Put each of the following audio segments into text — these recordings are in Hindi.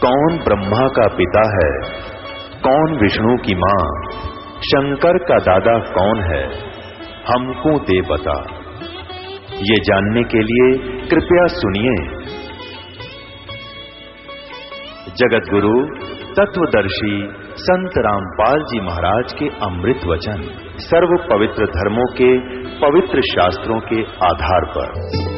कौन ब्रह्मा का पिता है, कौन विष्णु की मां, शंकर का दादा कौन है, हमको दे बता। ये जानने के लिए कृपया सुनिए। जगत गुरु तत्वदर्शी संत रामपाल जी महाराज के अमृत वचन सर्व पवित्र धर्मों के पवित्र शास्त्रों के आधार पर।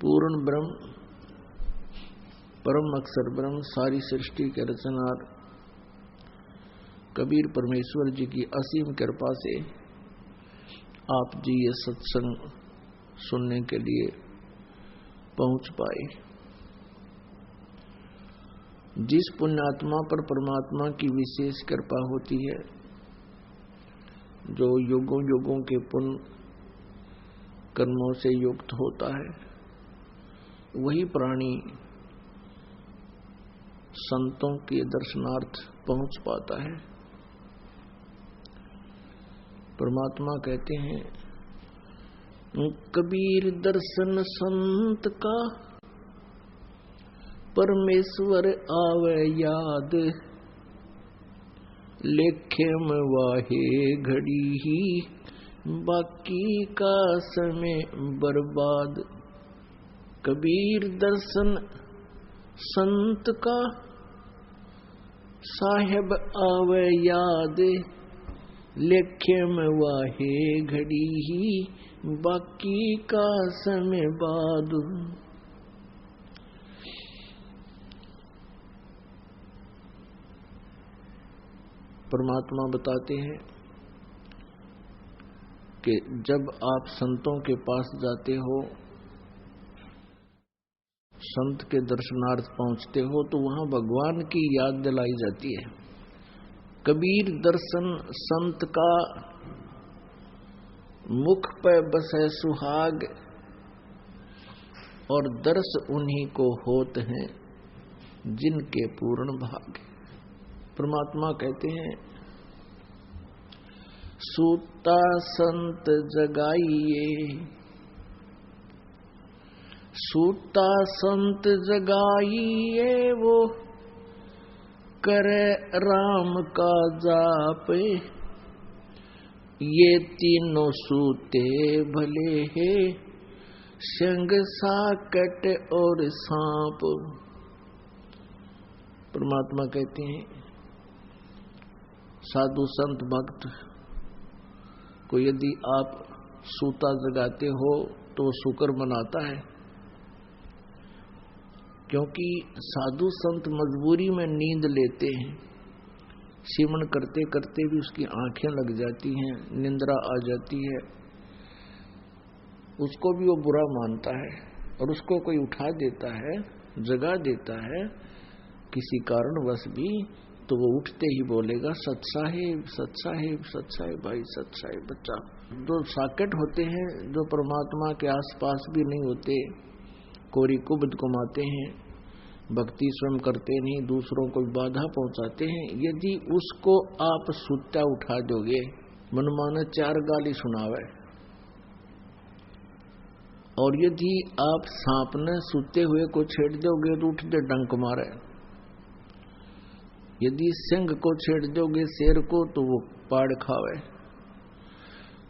पूर्ण ब्रह्म, परम अक्षर ब्रह्म, सारी सृष्टि के रचनार कबीर परमेश्वर जी की असीम कृपा से आप जी ये सत्संग सुनने के लिए पहुंच पाए। जिस पुण्यात्मा पर परमात्मा की विशेष कृपा होती है, जो युगों युगों के पुण्य कर्मों से युक्त होता है, वही प्राणी संतों के दर्शनार्थ पहुंच पाता है। परमात्मा कहते हैं, कबीर दर्शन संत का परमेश्वर आवे याद, लेखे में वाहे घड़ी ही बाकी का समय बर्बाद। कबीर दर्शन संत का साहेब आवे याद, लेखे में वाहे घड़ी ही बाकी का समय बाद। परमात्मा बताते हैं कि जब आप संतों के पास जाते हो, संत के दर्शनार्थ पहुंचते हो, तो वहां भगवान की याद दिलाई जाती है। कबीर दर्शन संत का मुख पे बसे सुहाग, और दर्श उन्हीं को होत हैं जिनके पूर्ण भाग। परमात्मा कहते हैं, सूता संत जगाइए, सूता संत जगाइए, वो करे राम का जाप। ये तीनों सूते भले हैं, संग साकट और सांप। परमात्मा कहते हैं, साधु संत भक्त को यदि आप सूता जगाते हो तो शुक्र मनाता है, क्योंकि साधु संत मजबूरी में नींद लेते हैं। सिमरन करते करते भी उसकी आंखें लग जाती हैं, निंद्रा आ जाती है, उसको भी वो बुरा मानता है, और उसको कोई उठा देता है, जगा देता है किसी कारणवश भी, तो वो उठते ही बोलेगा, सत साहेब सत साहेब सत साहेब भाई, सत साहेब बच्चा। जो साकेट होते हैं, जो परमात्मा के आसपास भी नहीं होते, कोरी कुबद घुमाते हैं, भक्ति स्वयं करते नहीं, दूसरों को बाधा पहुंचाते हैं, यदि उसको आप सुत्ता उठा दोगे, मनमाना चार गाली सुनावे, और यदि आप सांप ने सुते हुए को छेड़ दोगे तो उठ दे डंक मारे, यदि सिंह को छेड़ दोगे शेर को तो वो पाड़ खावे।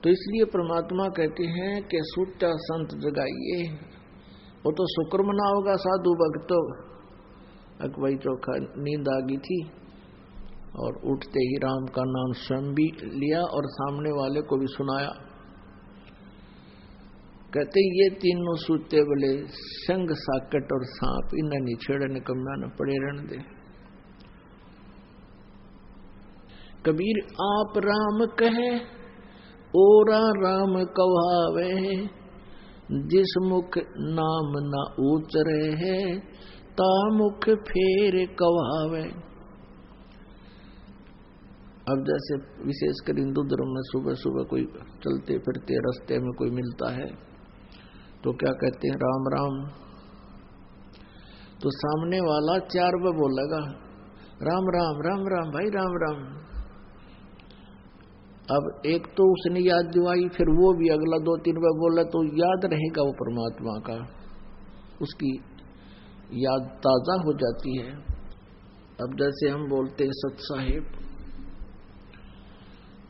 तो इसलिए परमात्मा कहते हैं कि सुत्ता संत जगाइए। वो तो शुक्र मनाओगा साधु भक्तों, अकबाई चौखा नींद आ गई थी, और उठते ही राम का नाम स्वयं भी लिया और सामने वाले को भी सुनाया। कहते ये तीनों सूते बोले संग साकट और सांप, इन्हें नहीं छेड़ने कम्या न पड़े रहने दे। कबीर आप राम कहे ओरा राम कहावे, जिस मुख नाम न उचरे है ता मुख फेर कहावे। अब जैसे विशेषकर हिंदू धर्म में सुबह सुबह कोई चलते फिरते रास्ते में कोई मिलता है तो क्या कहते हैं, राम राम। तो सामने वाला 4 बार बोलेगा राम राम राम राम भाई राम राम। अब एक तो उसने याद दिवाई, फिर वो भी अगला 2-3 बार बोला तो याद रहेगा वो परमात्मा का, उसकी याद ताजा हो जाती है। अब जैसे हम बोलते हैं सत साहिब,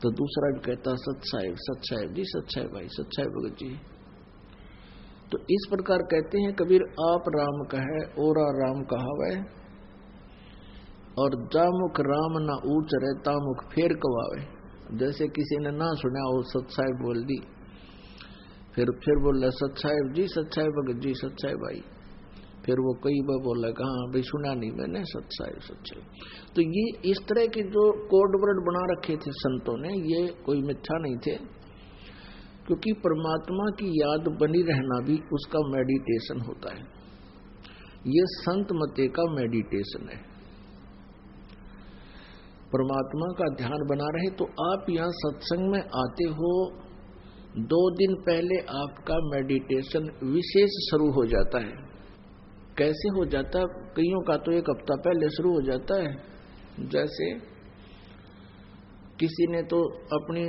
तो दूसरा भी कहता सत साहिब जी, सत साहिब भाई, सत साहिब भगत जी। तो इस प्रकार कहते हैं कबीर आप राम कहे ओरा राम कहावे, और जा मुख राम ना ऊंच रहता मुख फेर कवावे। जैसे किसी ने ना सुना वो सत साहिब बोल दी, फिर बोल सत साहिब जी, सत साहिब भगत जी, सत साहिब भाई। फिर वो कई बार बोला हाँ भाई सुना नहीं मैंने, सत साहिब। तो ये इस तरह के जो कोड वर्ड बना रखे थे संतों ने, ये कोई मिथ्या नहीं थे, क्योंकि परमात्मा की याद बनी रहना भी उसका मेडिटेशन होता है। ये संत मते का मेडिटेशन है। परमात्मा का ध्यान बना रहे तो आप यहाँ सत्संग में आते हो, 2 दिन पहले आपका मेडिटेशन विशेष शुरू हो जाता है। कैसे हो जाता है? कईयों का तो 1 हफ्ता पहले शुरू हो जाता है। जैसे किसी ने तो अपनी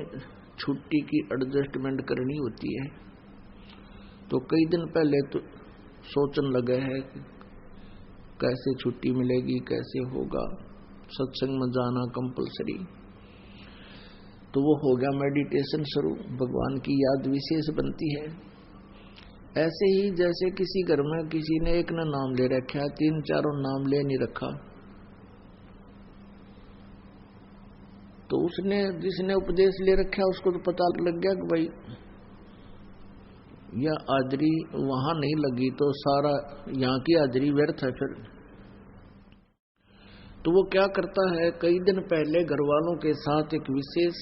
छुट्टी की एडजस्टमेंट करनी होती है, तो कई दिन पहले तो सोचने लगे है कैसे छुट्टी मिलेगी, कैसे होगा, सत्संग में जाना कंपलसरी। तो वो हो गया मेडिटेशन शुरू, भगवान की याद विशेष बनती है। ऐसे ही जैसे किसी घर में किसी ने एक ना नाम ले रखा, 3-4 नाम ले नहीं रखा, तो उसने जिसने उपदेश ले रखा उसको तो पता लग गया कि भाई यह हाजरी वहां नहीं लगी तो सारा यहाँ की हाजरी व्यर्थ है। फिर तो वो क्या करता है, कई दिन पहले घर वालों के साथ एक विशेष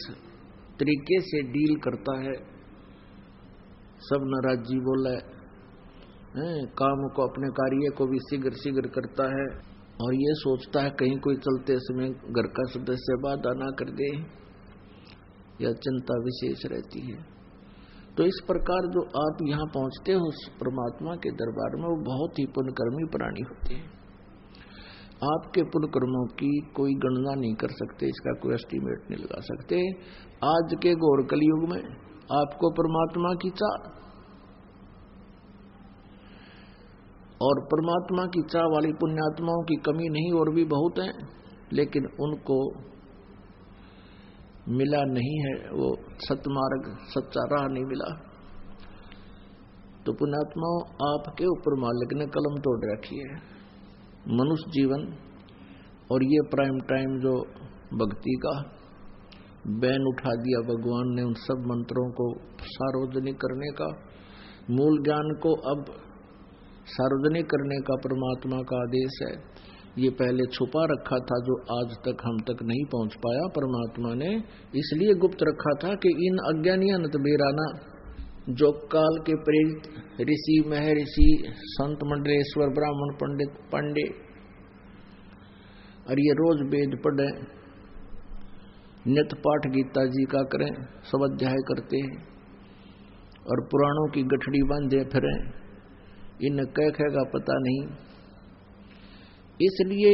तरीके से डील करता है। सब नाराजी बोला है, काम को अपने कार्य को भी शीघ्र करता है, और ये सोचता है कहीं कोई चलते समय घर का सदस्य बाधा ना कर दे, यह चिंता विशेष रहती है। तो इस प्रकार जो आप यहाँ पहुँचते हो परमात्मा के दरबार में, वो बहुत ही पुण्यकर्मी प्राणी होते हैं। आपके पुण्य कर्मों की कोई गणना नहीं कर सकते, इसका कोई एस्टीमेट नहीं लगा सकते। आज के घोर कलयुग में आपको परमात्मा की चाह, और परमात्मा की चाह वाली पुण्यात्माओं की कमी नहीं, और भी बहुत हैं, लेकिन उनको मिला नहीं है वो सतमार्ग, सच्चा राह नहीं मिला। तो पुण्यात्माओं, आपके ऊपर मालिक ने कलम तोड़ रखी है। मनुष्य जीवन और ये प्राइम टाइम जो भक्ति का बैन उठा दिया भगवान ने, उन सब मंत्रों को सार्वजनिक करने का, मूल ज्ञान को अब सार्वजनिक करने का परमात्मा का आदेश है। ये पहले छुपा रखा था, जो आज तक हम तक नहीं पहुंच पाया, परमात्मा ने इसलिए गुप्त रखा था कि इन अज्ञानियत बेराना जो काल के प्रेरित ऋषि, महर्षि, संत, मंडलेश्वर, ब्राह्मण, पंडित, पांडे, और ये रोज वेद पढ़े, नित्य पाठ गीता जी का करें, स्वाध्याय करते हैं और पुराणों की गठड़ी बांधे फिरें, इन कह का पता नहीं। इसलिए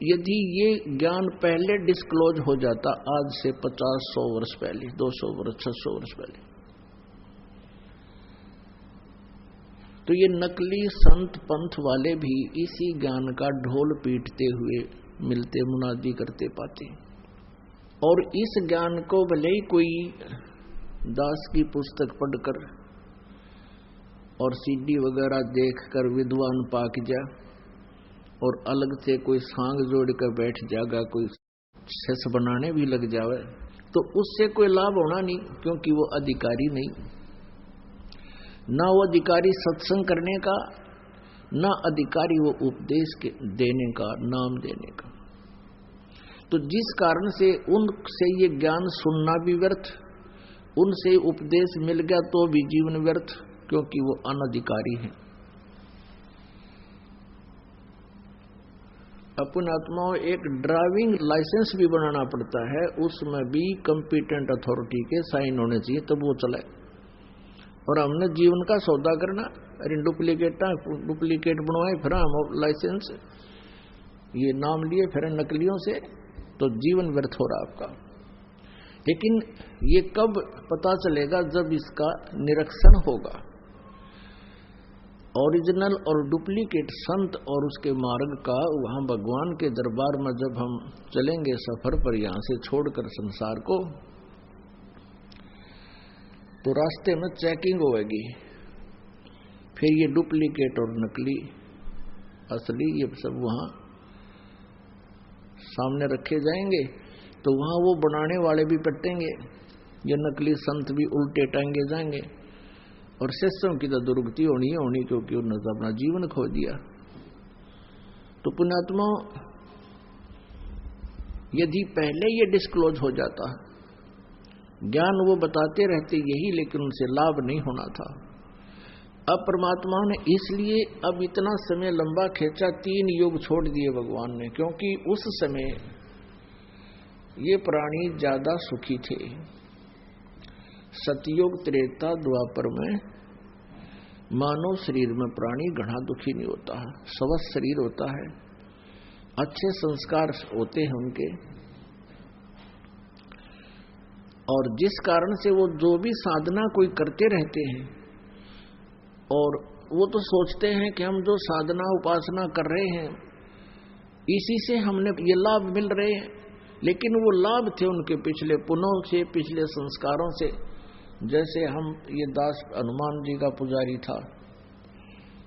यदि ये ज्ञान पहले डिस्क्लोज हो जाता, आज से 50-100 वर्ष पहले, 200 वर्ष, 600 वर्ष पहले, तो ये नकली संत पंथ वाले भी इसी ज्ञान का ढोल पीटते हुए मिलते, मुनादी करते पाते। और इस ज्ञान को भले ही कोई दास की पुस्तक पढ़कर और सीडी वगैरह देखकर विद्वान पाक जा, और अलग से कोई सांग जोड़ कर बैठ जाएगा कोई सेस बनाने भी लग जावे तो उससे कोई लाभ होना नहीं, क्योंकि वो अधिकारी नहीं, ना वो अधिकारी सत्संग करने का, ना अधिकारी वो उपदेश के देने का, नाम देने का। तो जिस कारण से उनसे ये ज्ञान सुनना भी व्यर्थ, उनसे उपदेश मिल गया तो भी जीवन व्यर्थ, क्योंकि वो अनधिकारी है। अपने आत्माओं एक ड्राइविंग लाइसेंस भी बनाना पड़ता है, उसमें भी कंपिटेंट अथॉरिटी के साइन होने चाहिए तब वो चले। और हमने जीवन का सौदा करना, अरे डुप्लीकेट बनवाए फिर हम लाइसेंस, ये नाम लिए फिर नकलियों से, तो जीवन व्यर्थ हो रहा आपका। लेकिन ये कब पता चलेगा? जब इसका निरीक्षण होगा। ओरिजिनल और डुप्लीकेट संत और उसके मार्ग का वहां भगवान के दरबार में जब हम चलेंगे सफर पर, यहां से छोड़कर संसार को, तो रास्ते में चेकिंग होगी। फिर ये डुप्लीकेट और नकली असली ये सब वहां सामने रखे जाएंगे, तो वहां वो बनाने वाले भी पटेंगे, ये नकली संत भी उल्टे टांगे जाएंगे, और शिष्यों की तो दुर्गति होनी है होनी, क्योंकि उन्होंने तो अपना जीवन खो दिया। तो पुण्यात्मा, यदि पहले ये डिस्क्लोज हो जाता, ज्ञान वो बताते रहते यही, लेकिन उनसे लाभ नहीं होना था। अब परमात्मा ने इसलिए अब इतना समय लंबा खींचा, 3 युग छोड़ दिए भगवान ने, क्योंकि उस समय ये प्राणी ज्यादा सुखी थे। सतयुग, त्रेता, द्वापर में मानव शरीर में प्राणी घना दुखी नहीं होता है, स्वस्थ शरीर होता है, अच्छे संस्कार होते हैं उनके, और जिस कारण से वो जो भी साधना कोई करते रहते हैं, और वो तो सोचते हैं कि हम जो साधना उपासना कर रहे हैं इसी से हमने ये लाभ मिल रहे हैं, लेकिन वो लाभ थे उनके पिछले पुण्यों से, पिछले संस्कारों से। जैसे हम ये दास हनुमान जी का पुजारी था,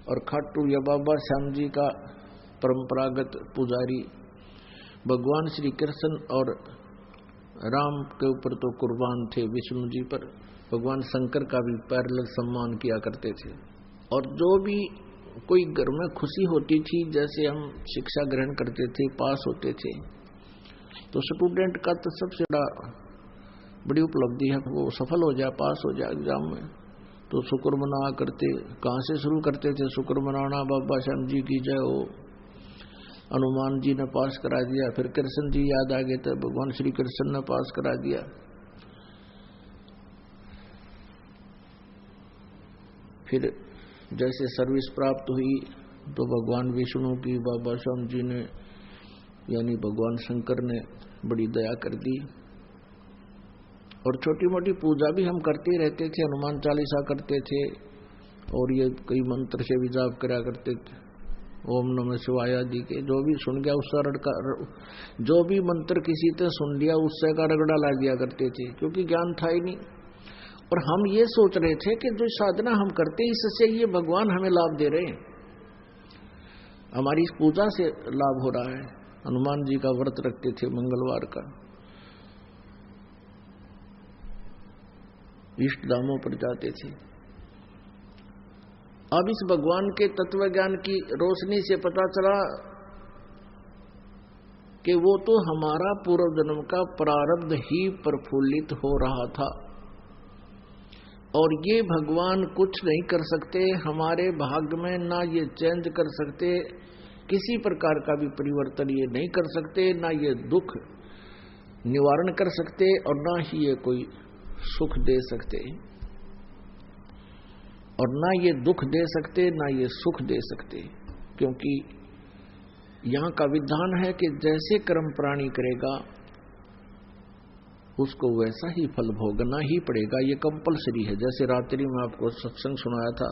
और खाटू या बाबा श्याम जी का परंपरागत पुजारी, भगवान श्री कृष्ण और राम के ऊपर तो कुर्बान थे, विष्णु जी पर भगवान शंकर का भी पैरेलल सम्मान किया करते थे। और जो भी कोई घर में खुशी होती थी, जैसे हम शिक्षा ग्रहण करते थे, पास होते थे, तो स्टूडेंट का तो सबसे बड़ी उपलब्धि है वो सफल हो जाए, पास हो जाए एग्जाम में, तो शुक्र मना करते। कहाँ से शुरू करते थे शुक्र मनाना? बाबा श्याम जी की जय हो, हनुमान जी ने पास करा दिया, फिर कृष्ण जी याद आ गए थे, भगवान श्री कृष्ण ने पास करा दिया। फिर जैसे सर्विस प्राप्त हुई तो भगवान विष्णु की बाबा श्याम जी ने, यानी भगवान शंकर ने बड़ी दया कर दी। और छोटी मोटी पूजा भी हम करते रहते थे, हनुमान चालीसा करते थे, और ये कई मंत्र से भी जाप करा करते थे, ओम नमः शिवाय आदि के। जो भी सुन गया उसका रड़का, जो भी मंत्र किसी ने सुन लिया उससे का रगड़ा ला दिया करते थे, क्योंकि ज्ञान था ही नहीं। और हम ये सोच रहे थे कि जो साधना हम करते इससे ये भगवान हमें लाभ दे रहे हैं, हमारी इस पूजा से लाभ हो रहा है। हनुमान जी का व्रत रखते थे मंगलवार का, इष्ट धामों पर जाते थे। अब इस भगवान के तत्व ज्ञान की रोशनी से पता चला कि वो तो हमारा पूर्व जन्म का प्रारब्ध ही प्रफुल्लित हो रहा था, और ये भगवान कुछ नहीं कर सकते हमारे भाग्य में, ना ये चेंज कर सकते, किसी प्रकार का भी परिवर्तन ये नहीं कर सकते, ना ये दुख निवारण कर सकते, और ना ही ये कोई सुख दे सकते, और ना ये दुख दे सकते, ना ये सुख दे सकते। क्योंकि यहां का विधान है कि जैसे कर्म प्राणी करेगा उसको वैसा ही फल भोगना ही पड़ेगा, ये कंपलसरी है। जैसे रात्रि में आपको सत्संग सुनाया था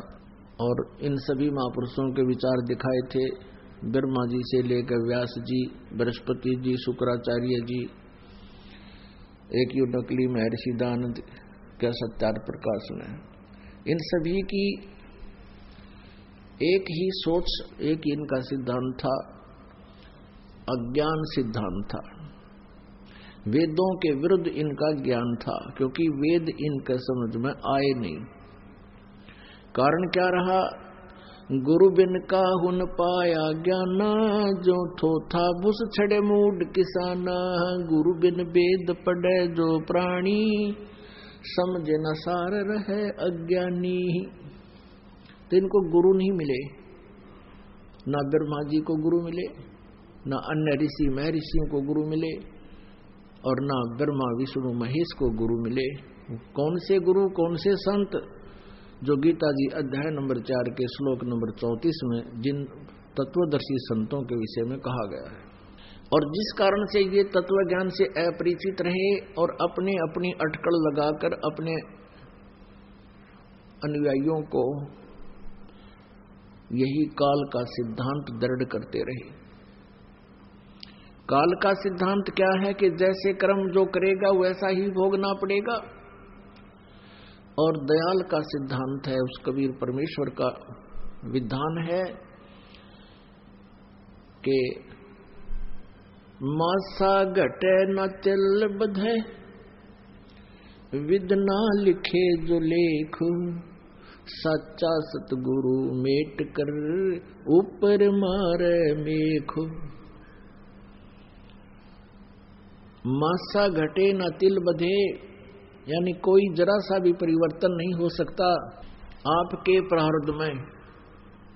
और इन सभी महापुरुषों के विचार दिखाए थे, ब्रह्मा जी से लेकर व्यास जी, बृहस्पति जी, शुक्राचार्य जी, एक यु नकली महर्षि दानंद क्या सत्यार्थ प्रकाश में, इन सभी की एक ही सोच, एक ही इनका सिद्धांत था, अज्ञान सिद्धांत था। वेदों के विरुद्ध इनका ज्ञान था, क्योंकि वेद इनके समझ में आए नहीं। कारण क्या रहा? गुरु बिन का हुन पाया ज्ञाना, जो थो था बुस छड़े मूड किसाना। गुरु बिन वेद पढ़े जो प्राणी, समझे न सार रहे अज्ञानी। तो इनको गुरु नहीं मिले, ना ब्रह्मा जी को गुरु मिले, ना अन्य ऋषि महर्षियों को गुरु मिले, और ना ब्रह्मा विष्णु महेश को गुरु मिले। कौन से गुरु, कौन से संत? जो गीता जी अध्याय नंबर 4 के श्लोक नंबर 34 में जिन तत्वदर्शी संतों के विषय में कहा गया है। और जिस कारण से ये तत्व ज्ञान से अपरिचित रहे और अपने अपनी अटकल लगाकर अपने अनुयायियों को यही काल का सिद्धांत दृढ़ करते रहे। काल का सिद्धांत क्या है कि जैसे कर्म जो करेगा वैसा ही भोगना पड़ेगा। और दयाल का सिद्धांत है, उस कबीर परमेश्वर का विधान है कि मासा घटे न तिल बधे, विद ना लिखे जो लेख। सच्चा सतगुरु मेट कर ऊपर मारे मेख। मासा घटे न तिल बधे, यानी कोई जरा सा भी परिवर्तन नहीं हो सकता आपके प्रारब्ध में।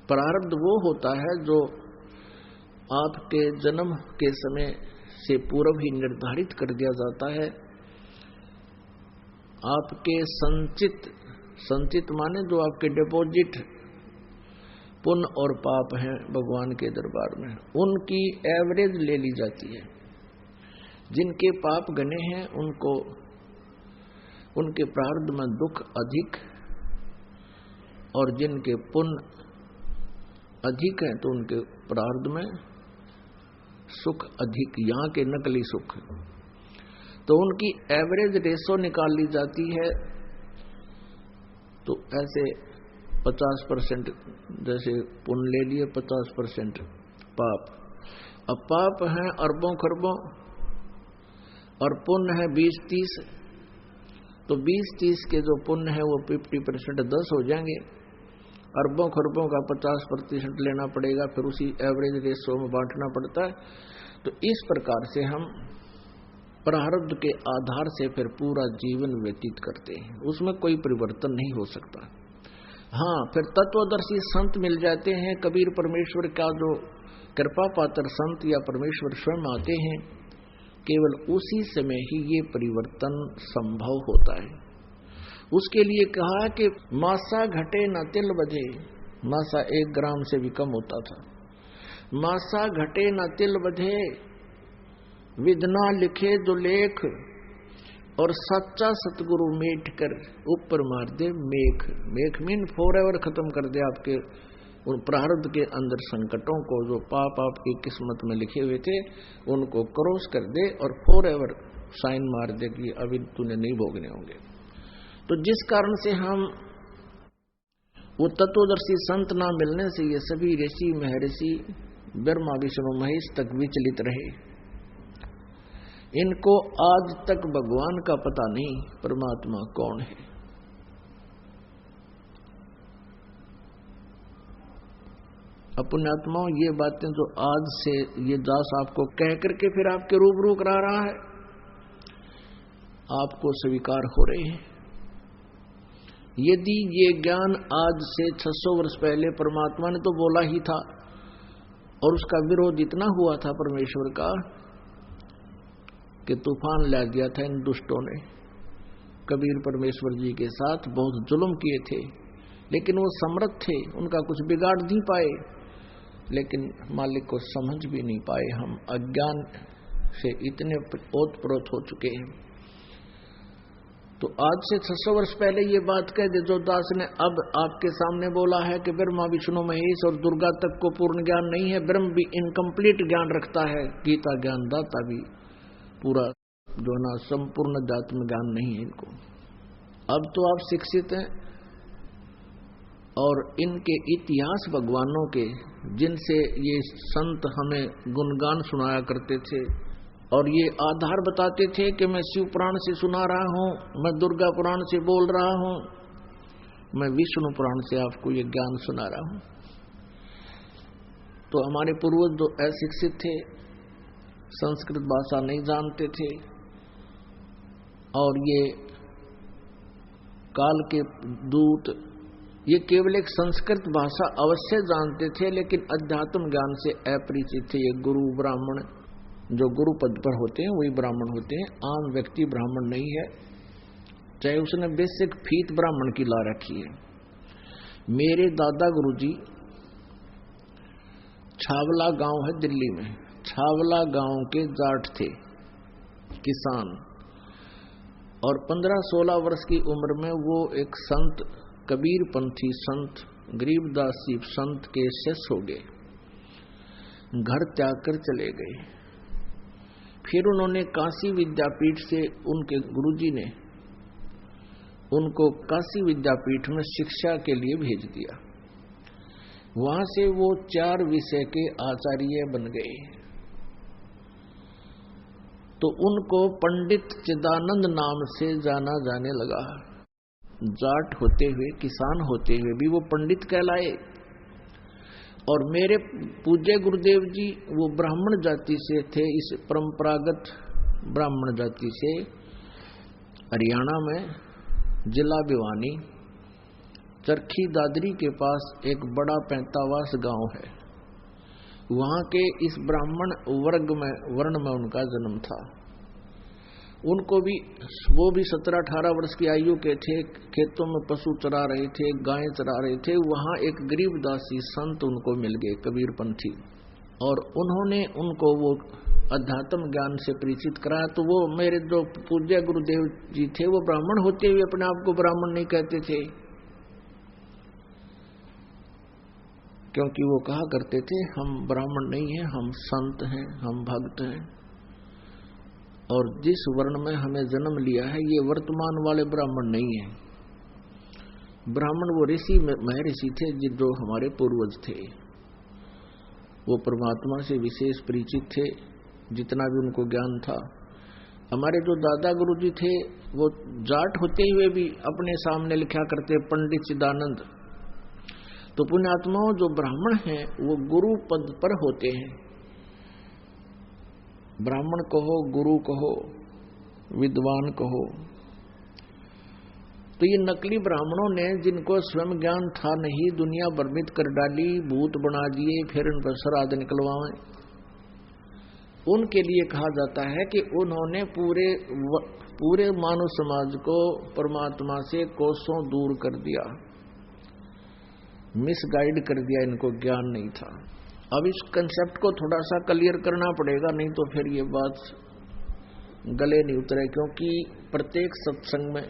प्रारब्ध वो होता है जो आपके जन्म के समय से पूर्व ही निर्धारित कर दिया जाता है। आपके संचित माने जो आपके डिपॉजिट पुण्य और पाप हैं भगवान के दरबार में, उनकी एवरेज ले ली जाती है। जिनके पाप घने हैं उनको उनके प्रारब्ध में दुख अधिक, और जिनके पुण्य अधिक हैं तो उनके प्रारब्ध में सुख अधिक, यहाँ के नकली सुख। तो उनकी एवरेज रेशो निकाल ली जाती है। तो ऐसे 50% जैसे पुण्य ले लिए, 50% पाप। अब पाप हैं अरबों खरबों और पुण्य है 20-30। तो 20-30 के जो पुण्य है वो 50% 10 हो जाएंगे। अरबों खरबों का 50% लेना पड़ेगा, फिर उसी एवरेज रेशो में बांटना पड़ता है। तो इस प्रकार से हम प्रारब्ध के आधार से फिर पूरा जीवन व्यतीत करते हैं, उसमें कोई परिवर्तन नहीं हो सकता। हाँ, फिर तत्वदर्शी संत मिल जाते हैं। कबीर परमेश्वर का जो कृपा पात्र संत या परमेश्वर स्वयं आते हैं, केवल उसी समय ही ये परिवर्तन संभव होता है। उसके लिए कहा कि मासा घटे न तिल बधे। मासा 1 ग्राम से भी कम होता था। मासा घटे न तिल बधे, विधना लिखे जो लेख। और सच्चा सतगुरु मेट कर ऊपर मार दे मेख। मेख मीन फॉरएवर खत्म कर दे आपके उन प्रारब्ध के अंदर संकटों को, जो पाप आपकी किस्मत में लिखे हुए थे उनको क्रॉस कर दे और फॉरएवर साइन मार दे कि अभी तूने नहीं भोगने होंगे। तो जिस कारण से हम वो तत्वदर्शी संत ना मिलने से ये सभी ऋषि महर्षि ब्रह्मा विष्णु महेश तक विचलित रहे। इनको आज तक भगवान का पता नहीं परमात्मा कौन है। अपने आत्माओं, ये बातें जो आज से ये दास आपको कह करके फिर आपके रूबरू करा रहा है, आपको स्वीकार हो रहे हैं। यदि ये ज्ञान आज से 600 वर्ष पहले परमात्मा ने तो बोला ही था, और उसका विरोध इतना हुआ था परमेश्वर का कि तूफान ला दिया था इन दुष्टों ने। कबीर परमेश्वर जी के साथ बहुत जुल्म किए थे, लेकिन वो समर्थ थे, उनका कुछ बिगाड़ नहीं पाए। लेकिन मालिक को समझ भी नहीं पाए। हम अज्ञान से इतने ओतप्रोत हो चुके हैं। तो आज से 600 वर्ष पहले ये बात कह दे जो दास ने अब आपके सामने बोला है कि ब्रह्मा विष्णु महेश और दुर्गा तक को पूर्ण ज्ञान नहीं है, ब्रह्म भी इनकम्प्लीट ज्ञान रखता है, गीता ज्ञान दाता भी पूरा जो ना संपूर्ण अध्यात्म ज्ञान नहीं है इनको। अब तो आप शिक्षित हैं और इनके इतिहास भगवानों के, जिनसे ये संत हमें गुणगान सुनाया करते थे, और ये आधार बताते थे कि मैं शिव पुराण से सुना रहा हूं, मैं दुर्गा पुराण से बोल रहा हूं, मैं विष्णु पुराण से आपको ये ज्ञान सुना रहा हूं। तो हमारे पूर्वज जो अशिक्षित थे, संस्कृत भाषा नहीं जानते थे, और ये काल के दूत ये केवल एक संस्कृत भाषा अवश्य जानते थे, लेकिन अध्यात्म ज्ञान से अपरिचित थे। ये गुरु ब्राह्मण जो गुरु पद पर होते हैं वही ब्राह्मण होते हैं, आम व्यक्ति ब्राह्मण नहीं है, चाहे उसने बेसिक फीत ब्राह्मण की ला रखी है। मेरे दादा गुरुजी छावला गांव है दिल्ली में, छावला गांव के जाट थे, किसान, और 15-16 वर्ष की उम्र में वो एक संत, कबीर पंथी संत, गरीबदास जी संत के शिष्य हो गए, घर त्याग कर चले गए। फिर उन्होंने काशी विद्यापीठ से, उनके गुरुजी ने उनको काशी विद्यापीठ में शिक्षा के लिए भेज दिया। वहां से वो 4 विषय के आचार्य बन गए। तो उनको पंडित चिदानंद नाम से जाना जाने लगा। जाट होते हुए, किसान होते हुए भी वो पंडित कहलाए। और मेरे पूज्य गुरुदेव जी वो ब्राह्मण जाति से थे, इस परंपरागत ब्राह्मण जाति से। हरियाणा में जिला भिवानी, चरखी दादरी के पास एक बड़ा पैंतावास गांव है, वहां के इस ब्राह्मण वर्ण में उनका जन्म था। उनको भी, वो भी 17-18 वर्ष की आयु के थे, खेतों में पशु चरा रहे थे, गायें चरा रहे थे। वहां एक गरीबदासी संत उनको मिल गए, कबीर पंथी, और उन्होंने उनको वो अध्यात्म ज्ञान से परिचित कराया। तो वो मेरे जो पूज्य गुरुदेव जी थे वो ब्राह्मण होते हुए अपने आप को ब्राह्मण नहीं कहते थे, क्योंकि वो कहा करते थे हम ब्राह्मण नहीं हैं, हम संत हैं, हम भक्त हैं, और जिस वर्ण में हमें जन्म लिया है ये वर्तमान वाले ब्राह्मण नहीं है। ब्राह्मण वो ऋषि महर्षि थे जो हमारे पूर्वज थे, वो परमात्मा से विशेष परिचित थे, जितना भी उनको ज्ञान था। हमारे जो दादा गुरुजी थे वो जाट होते हुए भी अपने सामने लिखा करते पंडित चिदानंद। तो पुण्यात्माओं, जो ब्राह्मण हैं वो गुरु पद पर होते हैं। ब्राह्मण कहो, गुरु कहो, विद्वान कहो। तो ये नकली ब्राह्मणों ने, जिनको स्वयं ज्ञान था नहीं, दुनिया भ्रमित कर डाली, भूत बना दिए, फिर इन पर श्राद्ध निकलवाए, उनके लिए कहा जाता है कि उन्होंने पूरे मानव समाज को परमात्मा से कोसों दूर कर दिया, मिसगाइड कर दिया, इनको ज्ञान नहीं था। अब इस कंसेप्ट को थोड़ा सा क्लियर करना पड़ेगा, नहीं तो फिर ये बात गले नहीं उतरे, क्योंकि प्रत्येक सत्संग में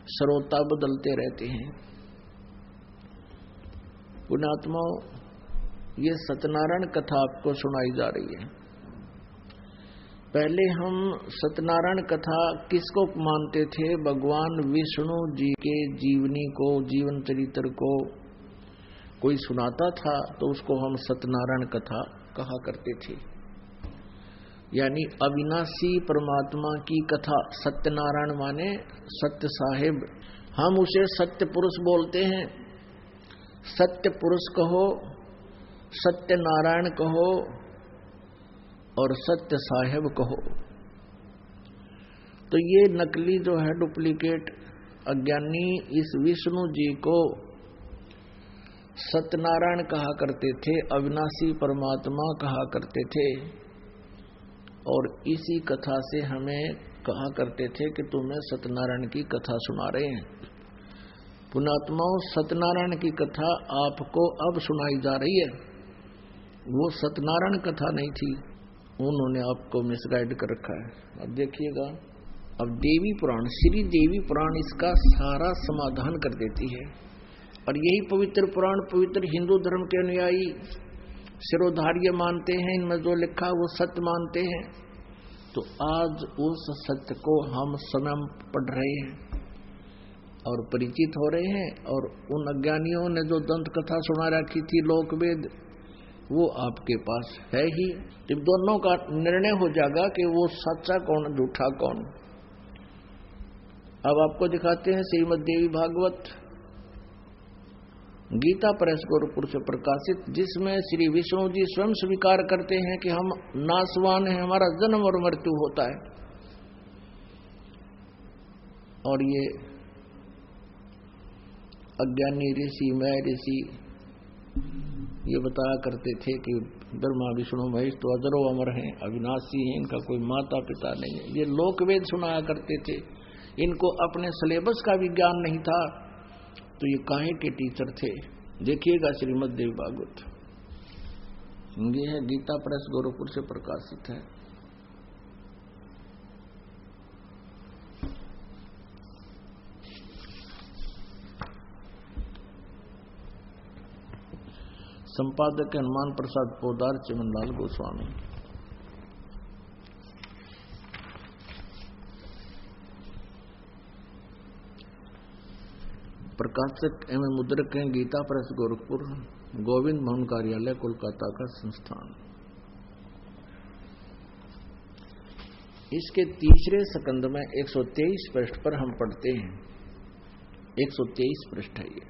श्रोता बदलते रहते हैं। पुण्यात्माओं, ये सत्यनारायण कथा आपको सुनाई जा रही है। पहले हम सत्यनारायण कथा किसको मानते थे? भगवान विष्णु जी के जीवनी को, जीवन चरित्र को कोई सुनाता था तो उसको हम सत्यनारायण कथा कहा करते थे, यानी अविनाशी परमात्मा की कथा। सत्यनारायण माने सत्य साहिब, हम उसे सत्य पुरुष बोलते हैं। सत्य पुरुष कहो, सत्य नारायण कहो और सत्य साहिब कहो। तो ये नकली जो है, डुप्लीकेट अज्ञानी इस विष्णु जी को सत्यनारायण कहा करते थे, अविनाशी परमात्मा कहा करते थे, और इसी कथा से हमें कहा करते थे कि तुम्हें सत्यनारायण की कथा सुना रहे हैं। पुण्यात्माओं, सत्यनारायण की कथा आपको अब सुनाई जा रही है, वो सत्यनारायण कथा नहीं थी, उन्होंने आपको मिसगाइड कर रखा है। अब देखिएगा, अब देवी पुराण, श्री देवी पुराण इसका सारा समाधान कर देती है। और यही पवित्र पुराण पवित्र हिंदू धर्म के अनुयायी शिरोधार्य मानते हैं, इनमें जो लिखा वो सत्य मानते हैं। तो आज उस सत्य को हम स्वयं पढ़ रहे हैं और परिचित हो रहे हैं। और उन अज्ञानियों ने जो दंत कथा सुना रखी थी, लोकवेद, वो आपके पास है ही। जब दोनों का निर्णय हो जाएगा कि वो सच्चा कौन झूठा कौन। अब आपको दिखाते हैं श्रीमद् देवी भागवत गीता प्रेस गोरखपुर से प्रकाशित, जिसमें श्री विष्णु जी स्वयं स्वीकार करते हैं कि हम नासवान हैं, हमारा जन्म और मृत्यु होता है। और ये अज्ञानी ऋषि मैं ऋषि ये बताया करते थे कि ब्रह्मा विष्णु महेश तो अजरो अमर हैं, अविनाशी हैं, इनका कोई माता पिता नहीं है। ये लोकवेद सुनाया करते थे। इनको अपने सिलेबस का भी ज्ञान नहीं था, तो ये काहे के टीचर थे। देखिएगा श्रीमद् देवी भागवत, ये है गीता प्रेस गोरखपुर से प्रकाशित है। संपादक हनुमान प्रसाद पोदार, चिमनलाल गोस्वामी। प्रकाशक एवं मुद्रक हैं गीता प्रेस गोरखपुर, गोविंद मोहन कार्यालय कोलकाता का संस्थान। इसके तीसरे स्कंद में 123 पृष्ठ पर हम पढ़ते हैं। 123 पृष्ठ है ये।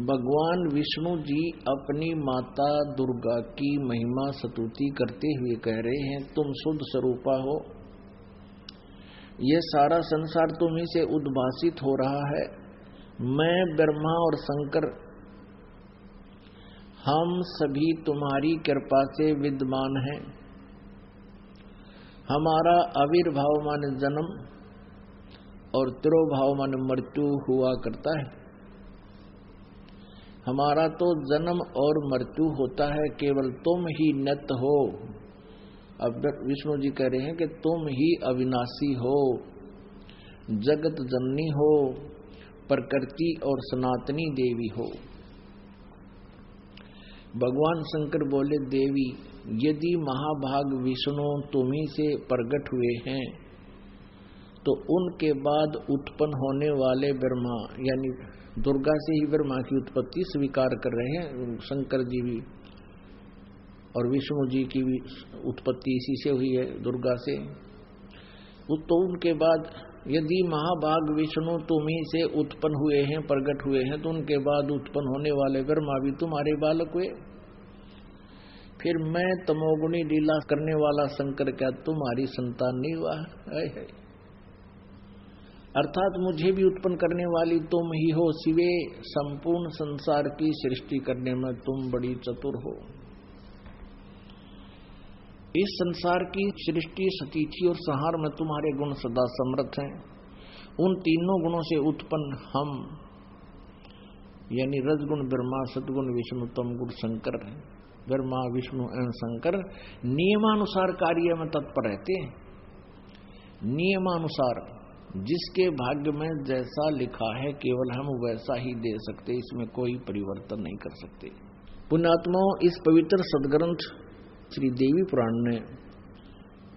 भगवान विष्णु जी अपनी माता दुर्गा की महिमा स्तुति करते हुए कह रहे हैं, तुम शुद्ध स्वरूपा हो, ये सारा संसार तुम्हीं से उद्भासित हो रहा है। मैं ब्रह्मा और शंकर हम सभी तुम्हारी कृपा से विद्यमान हैं। हमारा आविर्भाव माने जन्म और तिरोभाव माने मृत्यु हुआ करता है। हमारा तो जन्म और मृत्यु होता है, केवल तुम ही नित्य हो। अब विष्णु जी कह रहे हैं कि तुम ही अविनाशी हो, जगत जननी हो, प्रकृति और सनातनी देवी हो। भगवान शंकर बोले, देवी यदि महाभाग विष्णु तुम्ही से प्रकट हुए हैं तो उनके बाद उत्पन्न होने वाले ब्रह्मा यानी दुर्गा से ही ब्रह्मा की उत्पत्ति स्वीकार कर रहे हैं। शंकर जी भी और विष्णु जी की भी उत्पत्ति इसी से हुई है, दुर्गा से। तो उनके बाद यदि महाभाग विष्णु तुम्हीं से उत्पन्न हुए हैं, प्रकट हुए हैं, तो उनके बाद उत्पन्न होने वाले ब्रह्मा भी तुम्हारे बालक हुए। फिर मैं तमोगुणी लीला करने वाला शंकर क्या तुम्हारी संतान नहीं हुआ है? अर्थात मुझे भी उत्पन्न करने वाली तुम ही हो। शिवे संपूर्ण संसार की सृष्टि करने में तुम बड़ी चतुर हो। इस संसार की सृष्टि, स्थिति और संहार में तुम्हारे गुण सदा समर्थ हैं। उन तीनों गुणों से उत्पन्न हम यानी रजगुण ब्रह्मा, सतगुण विष्णु, तमगुण शंकर हैं। ब्रह्मा विष्णु एवं शंकर नियमानुसार कार्य में तत्पर रहते हैं। नियमानुसार जिसके भाग्य में जैसा लिखा है केवल हम वैसा ही दे सकते, इसमें कोई परिवर्तन नहीं कर सकते। पुण्यात्माओं, इस पवित्र सदग्रंथ श्री देवी पुराण ने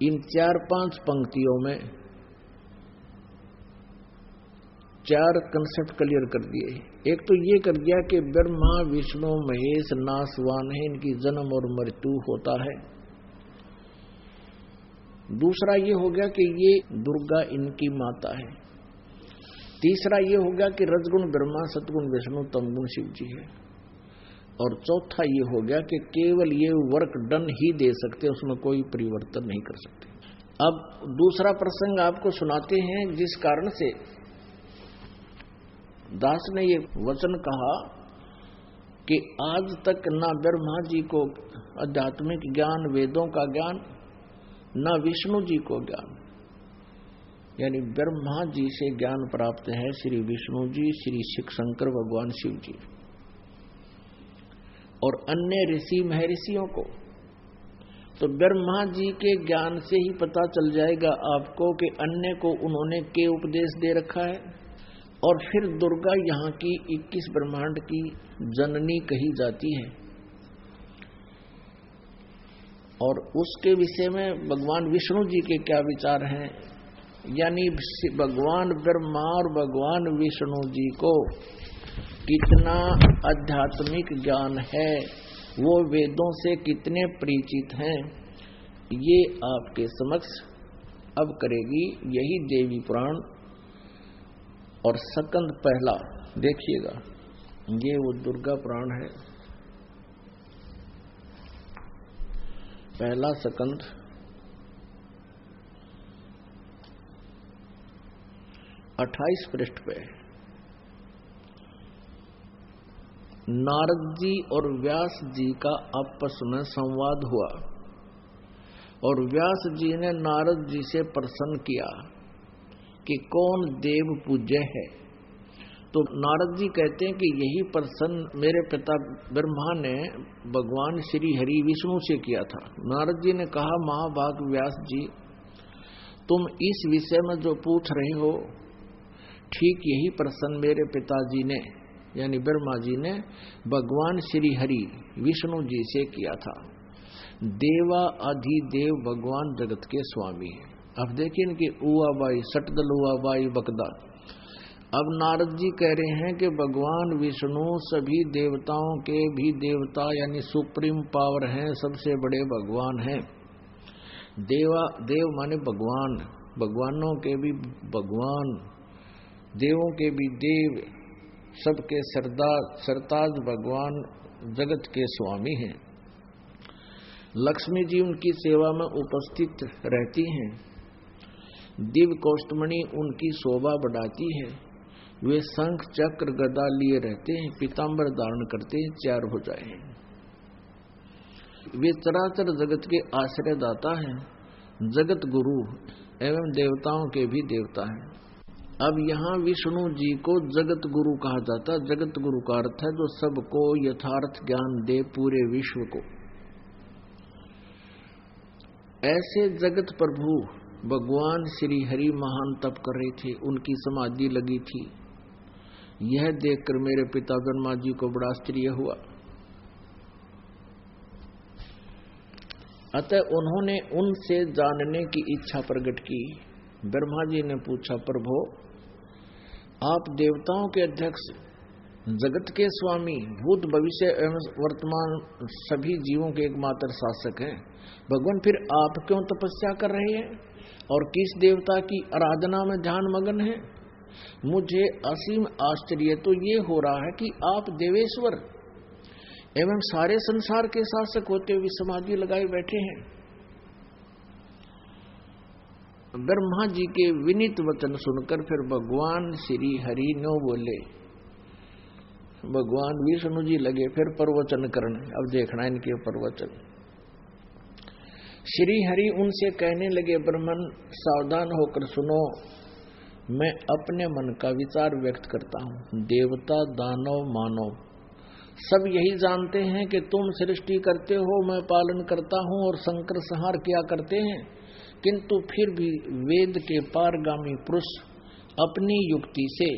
इन 4-5 पंक्तियों में 4 कंसेप्ट क्लियर कर दिए। एक तो ये कर दिया कि ब्रह्मा विष्णु महेश नासवान है, इनकी जन्म और मृत्यु होता है। दूसरा ये हो गया कि ये दुर्गा इनकी माता है। तीसरा ये हो गया कि रजगुण ब्रह्मा, सतगुण विष्णु, तमगुण शिव जी है। और चौथा ये हो गया कि केवल ये वर्क डन ही दे सकते, उसमें कोई परिवर्तन नहीं कर सकते। अब दूसरा प्रसंग आपको सुनाते हैं, जिस कारण से दास ने ये वचन कहा कि आज तक ना ब्रह्मा जी को आध्यात्मिक ज्ञान, वेदों का ज्ञान, न विष्णु जी को ज्ञान, यानी ब्रह्मा जी से ज्ञान प्राप्त है श्री विष्णु जी, श्री शंकर भगवान शिव जी और अन्य ऋषि महर्षियों को। तो ब्रह्मा जी के ज्ञान से ही पता चल जाएगा आपको कि अन्य को उन्होंने के उपदेश दे रखा है। और फिर दुर्गा यहाँ की 21 ब्रह्मांड की जननी कही जाती है और उसके विषय में भगवान विष्णु जी के क्या विचार हैं, यानी भगवान ब्रह्मा और भगवान विष्णु जी को कितना आध्यात्मिक ज्ञान है, वो वेदों से कितने परिचित हैं, ये आपके समक्ष अब करेगी यही देवी पुराण। और सकंद पहला देखिएगा, ये वो दुर्गा पुराण है, पहला सकंद 28 पृष्ठ पे। नारद जी और व्यास जी का आपस में संवाद हुआ और व्यास जी ने नारद जी से प्रश्न किया कि कौन देव पूज्य है। तो नारद जी कहते हैं कि यही प्रश्न मेरे पिता ब्रह्मा ने भगवान श्री हरि विष्णु से किया था। नारद जी ने कहा, महाभाग व्यास जी, तुम इस विषय में जो पूछ रहे हो, ठीक यही प्रश्न मेरे पिताजी ने यानी ब्रह्मा जी ने भगवान श्री हरि विष्णु जी से किया था। देवा अधिदेव भगवान जगत के स्वामी है। अब देखिए इनकी उआबाई सटदल उआबाई बकदा। अब नारद जी कह रहे हैं कि भगवान विष्णु सभी देवताओं के भी देवता यानी सुप्रीम पावर हैं, सबसे बड़े भगवान हैं। देव माने भगवान, भगवानों के भी भगवान, देवों के भी देव, सबके सरताज भगवान जगत के स्वामी हैं। लक्ष्मी जी उनकी सेवा में उपस्थित रहती हैं। दिव्य कौष्टमणि उनकी शोभा बढ़ाती है। वे शंख चक्र गदा लिए रहते हैं, पीतांबर धारण करते हैं, 4 भुजाएं हैं। वे चराचर जगत के आश्रयदाता हैं, जगत गुरु एवं देवताओं के भी देवता हैं। अब यहाँ विष्णु जी को जगत गुरु कहा जाता है। जगत गुरु का अर्थ है जो सबको यथार्थ ज्ञान दे, पूरे विश्व को। ऐसे जगत प्रभु भगवान श्री हरि महान तप कर रहे थे, उनकी समाधि लगी थी। यह देखकर मेरे पिता ब्रह्मा जी को बड़ा आश्चर्य हुआ। अतः उन्होंने उनसे जानने की इच्छा प्रकट की। ब्रह्मा जी ने पूछा, प्रभु आप देवताओं के अध्यक्ष, जगत के स्वामी, भूत भविष्य एवं वर्तमान सभी जीवों के एकमात्र शासक हैं। भगवान फिर आप क्यों तपस्या कर रहे हैं और किस देवता की आराधना में ध्यान मगन है? मुझे असीम आश्चर्य तो ये हो रहा है कि आप देवेश्वर एवं सारे संसार के शासक होते हुए समाधि लगाए बैठे हैं। ब्रह्मा जी के विनीत वचन सुनकर फिर भगवान श्री हरि नो बोले, भगवान विष्णु जी लगे फिर प्रवचन करने। अब देखना इनके प्रवचन। श्री हरि उनसे कहने लगे, ब्रह्मन सावधान होकर सुनो, मैं अपने मन का विचार व्यक्त करता हूँ। देवता दानव मानव सब यही जानते हैं कि तुम सृष्टि करते हो, मैं पालन करता हूँ और संकर संहार किया करते हैं। किंतु फिर भी वेद के पारगामी पुरुष अपनी युक्ति से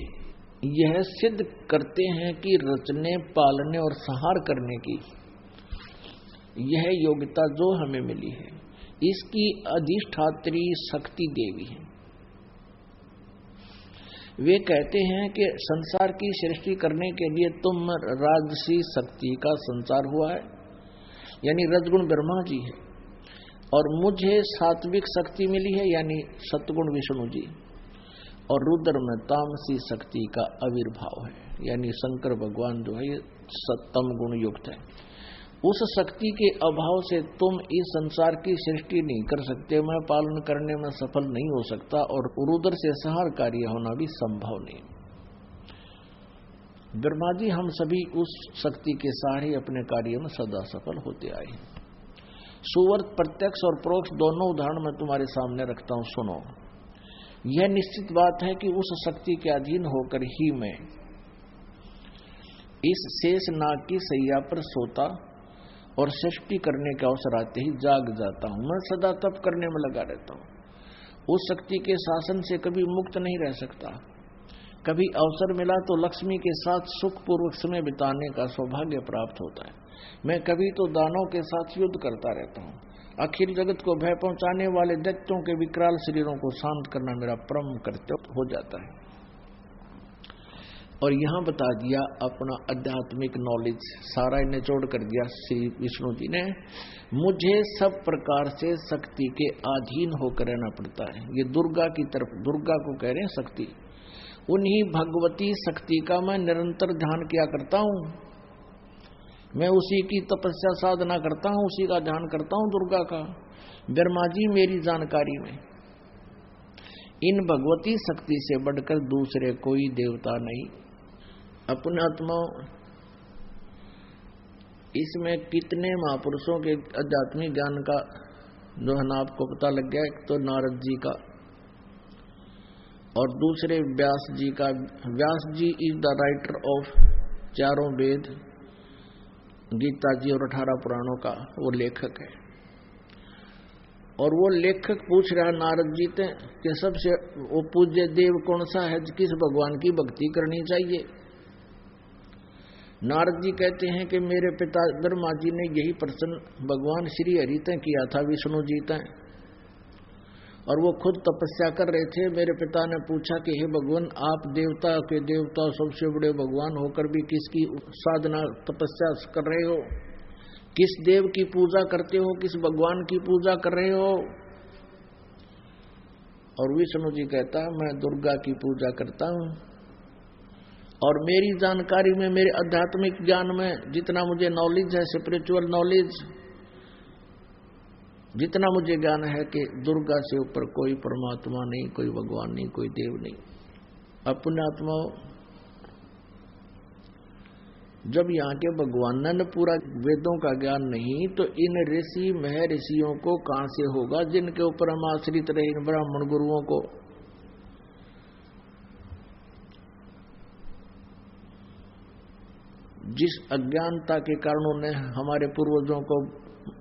यह सिद्ध करते हैं कि रचने, पालने और संहार करने की यह योग्यता जो हमें मिली है, इसकी अधिष्ठात्री शक्ति देवी है। वे कहते हैं कि संसार की सृष्टि करने के लिए तुम राजसी शक्ति का संचार हुआ है, यानी रजगुण ब्रह्मा जी है, और मुझे सात्विक शक्ति मिली है यानी सतगुण विष्णु जी, और रुद्र में तामसी शक्ति का आविर्भाव है, यानी शंकर भगवान जो है सत्तम गुण युक्त है। उस शक्ति के अभाव से तुम इस संसार की सृष्टि नहीं कर सकते, मैं पालन करने में सफल नहीं हो सकता, और रुद्र से संहार कार्य होना भी संभव नहीं। ब्रह्मा जी हम सभी उस शक्ति के सहारे अपने कार्य में सदा सफल होते आए हैं। सुवर्त प्रत्यक्ष और परोक्ष दोनों उदाहरण मैं तुम्हारे सामने रखता हूं, सुनो। यह निश्चित बात है कि उस शक्ति के अधीन होकर ही मैं इस शेष नाग की सैया पर सोता और सृष्टि करने के अवसर आते ही जाग जाता हूं। मैं सदा तप करने में लगा रहता हूं। उस शक्ति के शासन से कभी मुक्त नहीं रह सकता। कभी अवसर मिला तो लक्ष्मी के साथ सुखपूर्वक समय बिताने का सौभाग्य प्राप्त होता है। मैं कभी तो दानों के साथ युद्ध करता रहता हूँ। अखिल जगत को भय पहुंचाने वाले दैत्यों के विकराल शरीरों को शांत करना मेरा परम कर्तव्य हो जाता है। और यहां बता दिया अपना आध्यात्मिक नॉलेज सारा इन्हें जोड़ कर दिया श्री विष्णु जी ने। मुझे सब प्रकार से शक्ति के अधीन होकर रहना पड़ता है। ये दुर्गा की तरफ, दुर्गा को कह रहे हैं शक्ति, उन्हीं भगवती शक्ति का मैं निरंतर ध्यान किया करता हूं। मैं उसी की तपस्या साधना करता हूं, उसी का ध्यान करता हूं दुर्गा का। ब्रह्मा जी मेरी जानकारी में इन भगवती शक्ति से बढ़कर दूसरे कोई देवता नहीं। अपने आत्मा इसमें कितने महापुरुषों के आध्यात्मिक ज्ञान का जो है ना आपको पता लग गया। एक तो नारद जी का और दूसरे व्यास जी का। व्यास जी इज द राइटर ऑफ चारों वेद, गीता जी और 18 पुराणों का वो लेखक है। और वो लेखक पूछ रहा है नारद जी से कि सबसे वो पूज्य देव कौन सा है, किस भगवान की भक्ति करनी चाहिए। नारद जी कहते हैं कि मेरे पिता ब्रह्मा जी ने यही प्रश्न भगवान श्री हरि तय किया था, विष्णु जी तय, और वो खुद तपस्या कर रहे थे। मेरे पिता ने पूछा कि हे भगवान, आप देवता के देवता सबसे बड़े भगवान होकर भी किसकी साधना तपस्या कर रहे हो, किस देव की पूजा करते हो, किस भगवान की पूजा कर रहे हो। और विष्णु जी कहता है मैं दुर्गा की पूजा करता हूं। और मेरी जानकारी में, मेरे आध्यात्मिक ज्ञान में जितना मुझे नॉलेज है, स्पिरिचुअल नॉलेज, जितना मुझे ज्ञान है कि दुर्गा से ऊपर कोई परमात्मा नहीं, कोई भगवान नहीं, कोई देव नहीं। अपने आत्मा जब यहाँ के भगवान ने पूरा वेदों का ज्ञान नहीं, तो इन ऋषि महर्षियों को कहां से होगा जिनके ऊपर हम आश्रित रहे, इन ब्राह्मण गुरुओं को। जिस अज्ञानता के कारण उन्हें हमारे पूर्वजों को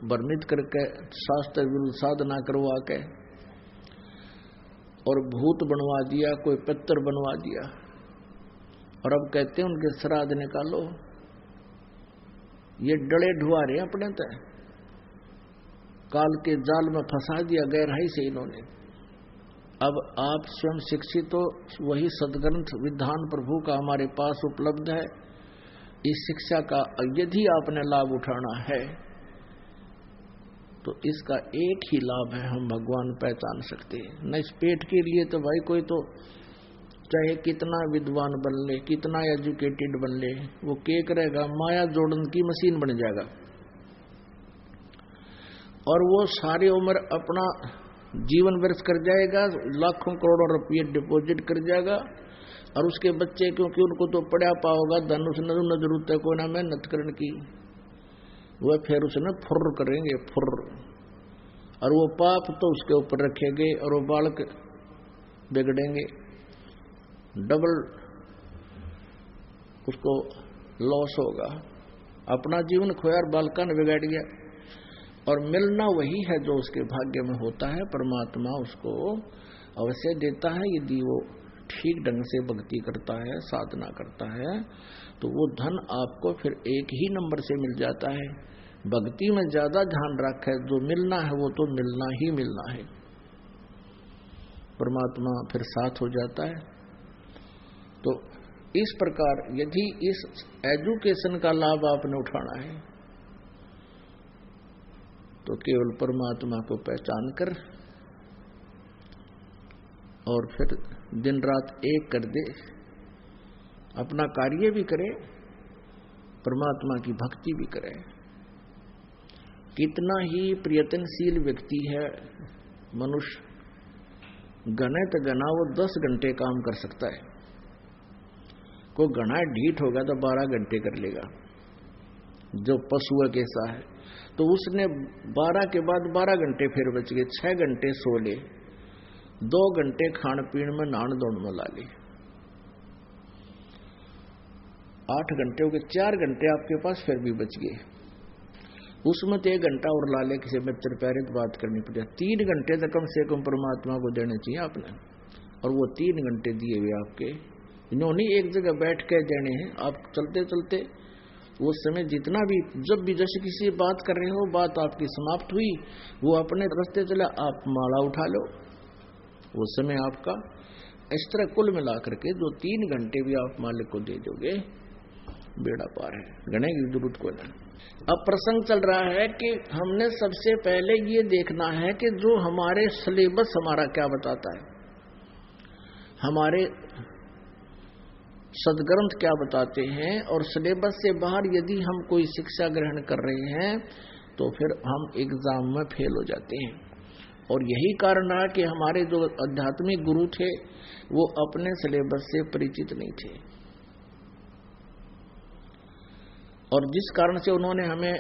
भ्रमित करके शास्त्र विरुद्ध साधना करवा के और भूत बनवा दिया, कोई पितर बनवा दिया, और अब कहते हैं उनके श्राद्ध निकालो। ये डले ढुआरे अपने तय काल के जाल में फंसा दिया गहराई से इन्होंने। अब आप स्वयं शिक्षित हो, वही सदग्रंथ विधान प्रभु का हमारे पास उपलब्ध है। इस शिक्षा का यदि आपने लाभ उठाना है तो इसका एक ही लाभ है, हम भगवान पहचान सकते हैं। न इस पेट के लिए तो भाई कोई तो चाहे कितना विद्वान बन ले, कितना एजुकेटेड बन ले, वो क्या करेगा, माया जोड़न की मशीन बन जाएगा। और वो सारी उम्र अपना जीवन व्यर्थ कर जाएगा, लाखों करोड़ों रुपये डिपॉजिट कर जाएगा। और उसके बच्चे क्योंकि उनको तो पढ़ा पाओगा, धन उसने न जरूरत है कोई ना मेहनत करने की, वह फिर उसने फुर्र करेंगे फुर्र, और वो पाप तो उसके ऊपर रखेंगे और वो बालक बिगड़ेंगे, डबल उसको लॉस होगा। अपना जीवन खोया और बालका ने बिगाड़ गया। और मिलना वही है जो उसके भाग्य में होता है। परमात्मा उसको अवश्य देता है यदि वो ठीक ढंग से भक्ति करता है, साधना करता है, तो वो धन आपको फिर एक ही नंबर से मिल जाता है। भक्ति में ज्यादा ध्यान रखे, जो मिलना है वो तो मिलना ही मिलना है, परमात्मा फिर साथ हो जाता है। तो इस प्रकार यदि इस एजुकेशन का लाभ आपने उठाना है तो केवल परमात्मा को पहचान कर और फिर दिन रात एक कर दे, अपना कार्य भी करे, परमात्मा की भक्ति भी करे। कितना ही प्रयत्नशील व्यक्ति है मनुष्य, घने तो घना वो 10 घंटे काम कर सकता है, कोई घना ढीठ होगा तो 12 घंटे कर लेगा, जो पशु कैसा है। तो उसने 12 के बाद 12 घंटे फिर बच गए, 6 घंटे सो ले, 2 घंटे खान पीन में नहान धोन में ला ली, 8 घंटे हो गए, 4 घंटे आपके पास फिर भी बच गए। उसमें तो 1 घंटा और ला ले, किसी मित्र प्यारे बात करनी पड़ेगी। 3 घंटे तो कम से कम परमात्मा को देने चाहिए आपने, और वो 3 घंटे दिए हुए आपके, इन्होंने एक जगह बैठ के देने हैं। आप चलते चलते उस समय जितना भी, जब भी जैसे किसी बात कर रहे हो, बात आपकी समाप्त हुई, वो अपने रास्ते चला, आप माला उठा लो, वो समय आपका इस तरह कुल मिला करके जो 3 घंटे भी आप मालिक को दे दोगे, बेड़ा पार है, गणेगी जरूरत को ना। अब प्रसंग चल रहा है कि हमने सबसे पहले ये देखना है कि जो हमारे सिलेबस हमारा क्या बताता है, हमारे सदग्रंथ क्या बताते हैं, और सिलेबस से बाहर यदि हम कोई शिक्षा ग्रहण कर रहे हैं तो फिर हम एग्जाम में फेल हो जाते हैं। और यही कारण रहा कि हमारे जो आध्यात्मिक गुरु थे वो अपने सिलेबस से परिचित नहीं थे, और जिस कारण से उन्होंने हमें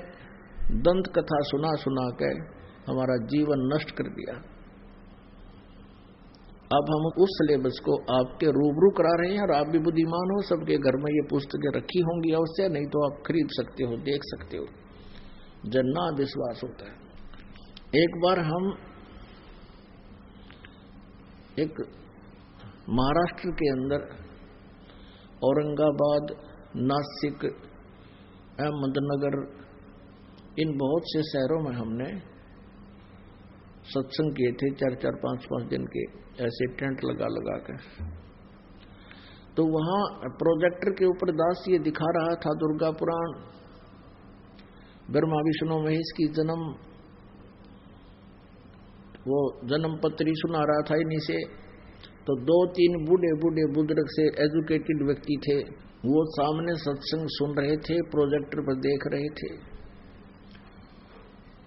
दंत कथा सुना सुना कर हमारा जीवन नष्ट कर दिया। अब हम उस सिलेबस को आपके रूबरू करा रहे हैं, और आप भी बुद्धिमान हो, सबके घर में ये पुस्तकें रखी होंगी अवश्य, नहीं तो आप खरीद सकते हो, देख सकते हो, जन्ना विश्वास होता है। एक बार हम एक महाराष्ट्र के अंदर औरंगाबाद, नासिक, अहमदनगर, इन बहुत से शहरों में हमने सत्संग किए थे, 4-4, 5-5 दिन के ऐसे टेंट लगा लगा कर। तो वहां प्रोजेक्टर के ऊपर दास ये दिखा रहा था दुर्गा पुराण, ब्रह्मा विष्णु महेश की वो जन्म पत्री सुना रहा था इन्हीं से। तो 2-3 बूढ़े बुजुर्ग से एजुकेटेड व्यक्ति थे, वो सामने सत्संग सुन रहे थे, प्रोजेक्टर पर देख रहे थे।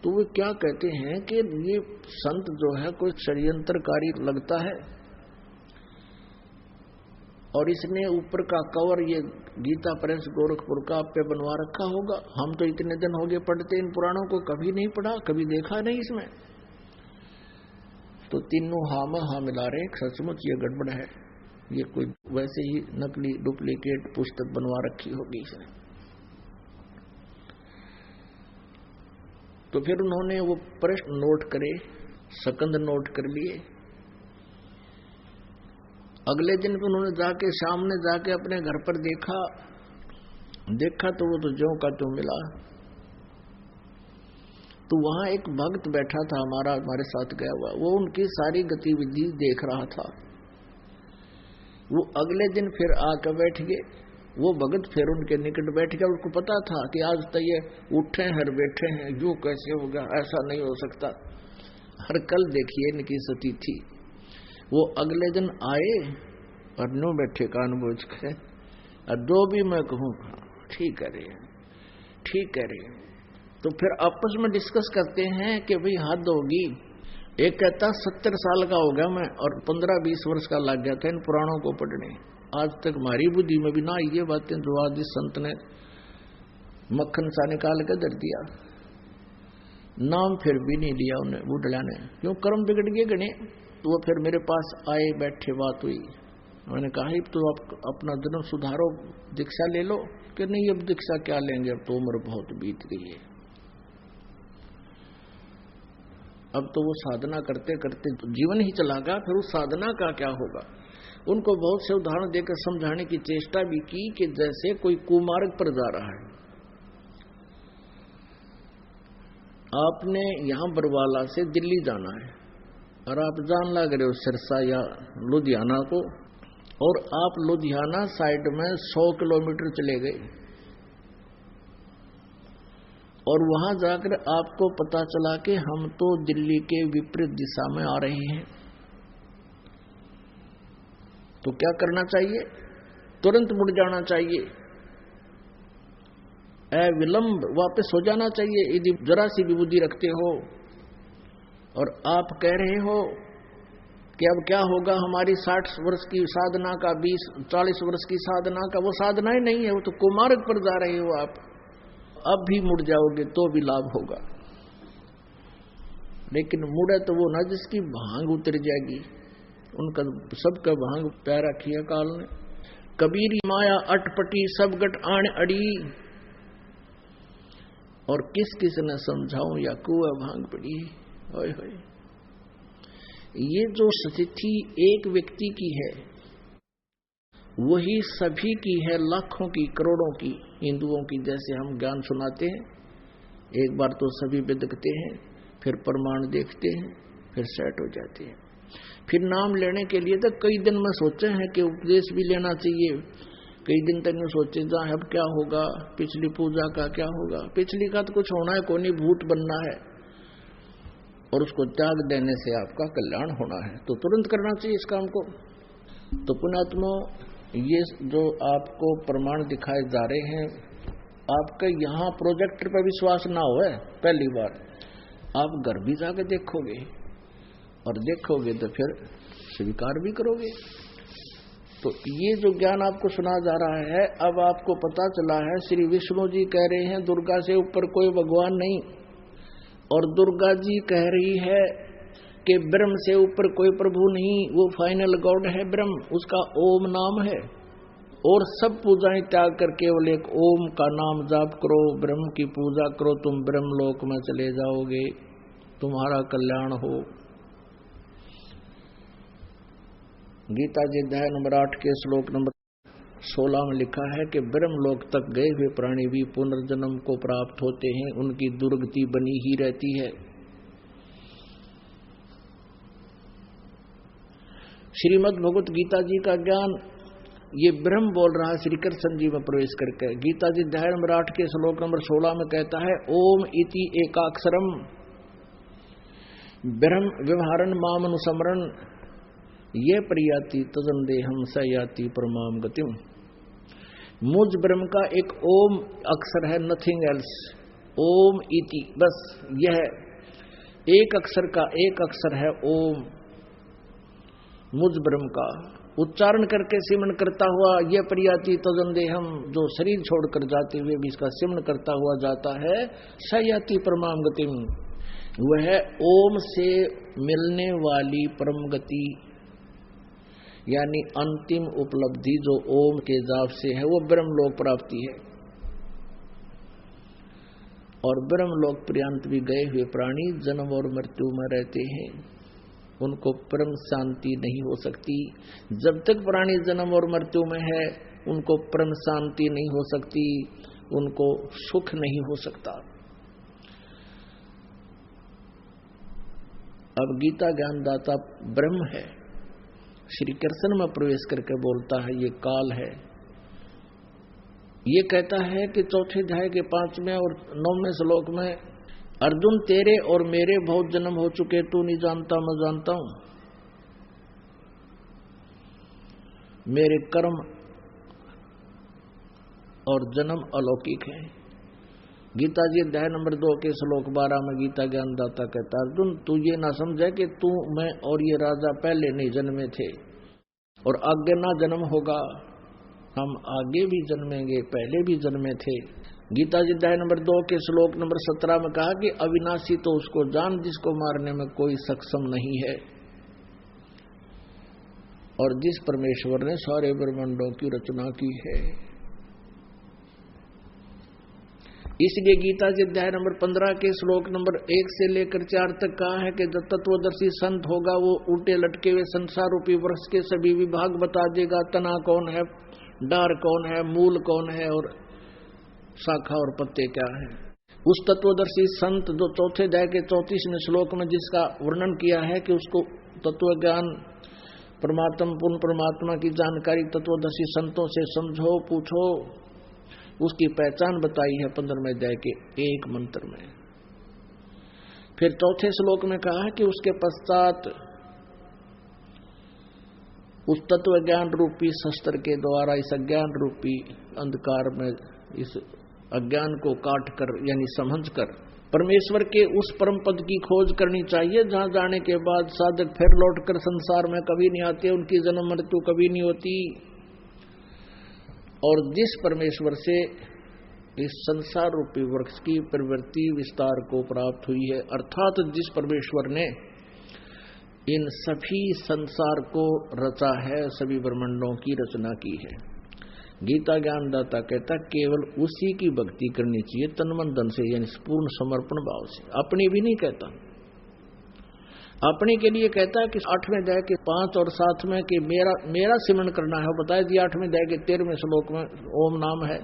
तो वे क्या कहते हैं कि ये संत जो है कोई षड्यंत्रकारी लगता है, और इसने ऊपर का कवर ये गीता प्रेस गोरखपुर का आप पे बनवा रखा होगा। हम तो इतने दिन हो गए पढ़ते इन पुराणों को, कभी नहीं पढ़ा, कभी देखा नहीं इसमें। तो तीनों हाँ में हाँ मिला रहे, सचमुच ये गड़बड़ है, ये कोई वैसे ही नकली डुप्लीकेट पुस्तक बनवा रखी होगी इसने। तो फिर उन्होंने वो प्रश्न नोट करे, सकंद नोट कर लिए। अगले दिन भी उन्होंने जाके सामने जाके अपने घर पर देखा तो वो तो ज्यों का त्यों मिला। तो वहां एक भक्त बैठा था हमारे साथ गया हुआ, वो उनकी सारी गतिविधि देख रहा था। वो अगले दिन फिर आकर बैठ गए, वो भगत फिर उनके निकट बैठ गया। उसको पता था कि आज तो ये उठे हैं और बैठे हैं, यूं कैसे होगा, ऐसा नहीं हो सकता। हर कल देखिए इनकी स्थिति थी। वो अगले दिन आए और नो बैठे कान बोझ के, और जो भी मैं कहूँ ठीक है रे, ठीक है रे। तो फिर आपस में डिस्कस करते हैं कि भाई हद होगी। एक कहता 70 साल का हो गया मैं, और 15-20 वर्ष का लग गया था इन पुराणों को पढ़ने। आज तक हमारी बुद्धि में भी ना ये बातें जो आज इस संत ने मक्खन सा निकाल के दर दिया, नाम फिर भी नहीं लिया उन्हें बुढ़ला ने, क्यों कर्म बिगड़ गए गणे। तो वो फिर मेरे पास आए, बैठे, बात हुई। मैंने कहा तो आप अपना जन्म सुधारो, दीक्षा ले लो। कि नहीं अब दीक्षा क्या लेंगे, अब तो उम्र बहुत बीत गई है। अब तो वो साधना करते करते जीवन ही चला गया, फिर उस साधना का क्या होगा। उनको बहुत से उदाहरण देकर समझाने की चेष्टा भी की कि जैसे कोई कुमार्ग पर जा रहा है, आपने यहां बरवाला से दिल्ली जाना है और आप जान लग रहे हो सिरसा या लुधियाना को, और आप लुधियाना साइड में 100 किलोमीटर चले गए और वहां जाकर आपको पता चला कि हम तो दिल्ली के विपरीत दिशा में आ रहे हैं। तो क्या करना चाहिए? तुरंत मुड़ जाना चाहिए, अविलंब वापस हो जाना चाहिए यदि जरा सी भी बुद्धि रखते हो। और आप कह रहे हो कि अब क्या होगा हमारी 60 वर्ष की साधना का, 20-40 वर्ष की साधना का, वो साधना ही नहीं है, वो तो कुमार्ग पर जा रहे हो आप। अब भी मुड़ जाओगे तो भी लाभ होगा, लेकिन मुड़े तो वो ना जिसकी भांग उतर जाएगी। उनका सबका भांग प्यारा किया काल ने। कबीरी माया अटपटी सब गट आण अड़ी, और किस किस ने समझाऊं या कुआ भांग पड़ी। ओए होए, ये जो स्थिति एक व्यक्ति की है वही सभी की है, लाखों की, करोड़ों की हिंदुओं की। जैसे हम ज्ञान सुनाते हैं, एक बार तो सभी बिदकते हैं, फिर प्रमाण देखते हैं, फिर सेट हो जाते हैं। फिर नाम लेने के लिए तो कई दिन में सोचे हैं कि उपदेश भी लेना चाहिए, कई दिन तक में सोचे जा अब क्या होगा, पिछली पूजा का क्या होगा। पिछली का तो कुछ होना है, कोई नहीं, भूत बनना है और उसको त्याग देने से आपका कल्याण होना है, तो तुरंत करना चाहिए इस काम को। तो पुण्यात्मा, ये जो आपको प्रमाण दिखाए जा रहे हैं, आपका यहाँ प्रोजेक्टर पर विश्वास ना हो, पहली बार आप घर भी जाके देखोगे और देखोगे तो फिर स्वीकार भी करोगे। तो ये जो ज्ञान आपको सुना जा रहा है, अब आपको पता चला है श्री विष्णु जी कह रहे हैं दुर्गा से ऊपर कोई भगवान नहीं, और दुर्गा जी कह रही है कि ब्रह्म से ऊपर कोई प्रभु नहीं, वो फाइनल गॉड है ब्रह्म, उसका ओम नाम है। और सब पूजाएं त्याग कर केवल एक ओम का नाम जाप करो, ब्रह्म की पूजा करो, तुम ब्रह्म लोक में चले जाओगे, तुम्हारा कल्याण हो। गीता जी अध्याय नंबर 8 के श्लोक नंबर 16 में लिखा है कि ब्रह्म लोक तक गए हुए प्राणी भी पुनर्जन्म को प्राप्त होते हैं, उनकी दुर्गति बनी ही रहती है। श्रीमद् भगवत गीता जी का ज्ञान ये ब्रह्म बोल रहा है श्री कृष्ण जी में प्रवेश करके। गीता जी अध्याय नंबर 8 के श्लोक नंबर 16 में कहता है, ओम इति एकाक्षरम ब्रह्म व्यवहारन मामनुसमरण ये प्रयाति तजन देहम स याति परमाम गतिम। मुझ ब्रह्म का एक ओम अक्षर है, नथिंग एल्स, ओम इति, बस यह एक अक्षर का एक अक्षर है ओम, मुझ ब्रह्म का उच्चारण करके सिमरण करता हुआ यह प्रयाति तजन देहम, जो शरीर छोड़कर जाते हुए भी इसका सिमरण करता हुआ जाता है, स याति परमाम गतिम, वह ओम से मिलने वाली परम गति यानी अंतिम उपलब्धि जो ओम के जाप से है, वो ब्रह्मलोक प्राप्ति है। और ब्रह्मलोक पर्यंत भी गए हुए प्राणी जन्म और मृत्यु में रहते हैं, उनको परम शांति नहीं हो सकती। जब तक प्राणी जन्म और मृत्यु में है, उनको परम शांति नहीं हो सकती, उनको सुख नहीं हो सकता। अब गीता ज्ञानदाता ब्रह्म है, श्री कृष्ण में प्रवेश करके बोलता है ये काल है। ये कहता है कि चौथे अध्याय के 5वें और 9वें श्लोक में, अर्जुन तेरे और मेरे बहुत जन्म हो चुके, तू नहीं जानता मैं जानता हूं, मेरे कर्म और जन्म अलौकिक हैं। गीता जी अध्याय नंबर 2 के श्लोक 12 में गीता ज्ञानदाता कहता, अर्जुन तू ये ना समझे कि तू मैं और ये राजा पहले नहीं जन्मे थे और आगे ना जन्म होगा, हम आगे भी जन्मेंगे, पहले भी जन्मे थे। गीता जी अध्याय नंबर 2 के श्लोक नंबर 17 में कहा कि अविनाशी तो उसको जान जिसको मारने में कोई सक्षम नहीं है, और जिस परमेश्वर ने सारे ब्रह्मांडों की रचना की है। इसलिए गीता जी अध्याय नंबर 15 के श्लोक नंबर 1 से लेकर 4 तक कहा है कि जब तत्वदर्शी संत होगा वो उल्टे लटके हुए संसार रूपी वृक्ष के सभी विभाग बता देगा, तना कौन है, डार कौन है, मूल कौन है और शाखा और पत्ते क्या है। उस तत्वदर्शी संत जो चौथे अध्याय के 34वें श्लोक में जिसका वर्णन किया है कि उसको तत्व ज्ञान परमात्मा पूर्ण परमात्मा की जानकारी तत्वदर्शी संतों से समझो पूछो, उसकी पहचान बताई है 15वें अध्याय के एक मंत्र में। फिर चौथे श्लोक में कहा है कि उसके पश्चात उस तत्व ज्ञान रूपी शस्त्र के द्वारा इस अज्ञान रूपी अंधकार में इस अज्ञान को काट कर यानी समझ कर परमेश्वर के उस परम पद की खोज करनी चाहिए, जहां जाने के बाद साधक फिर लौटकर संसार में कभी नहीं आते, उनकी जन्म मृत्यु कभी नहीं होती। और जिस परमेश्वर से इस संसार रूपी वृक्ष की प्रवृत्ति विस्तार को प्राप्त हुई है, अर्थात जिस परमेश्वर ने इन सभी संसार को रचा है, सभी ब्रह्मांडों की रचना की है। गीता ज्ञानदाता कहता केवल उसी की भक्ति करनी चाहिए तन मन धन से, यानी पूर्ण समर्पण भाव से, अपनी भी नहीं कहता। अपने के लिए कहता है कि 8वें अध्याय के 5 और 7 में कि मेरा सिमरण करना है, बताया दिया 8वें अध्याय के 13वें श्लोक में ओम नाम है,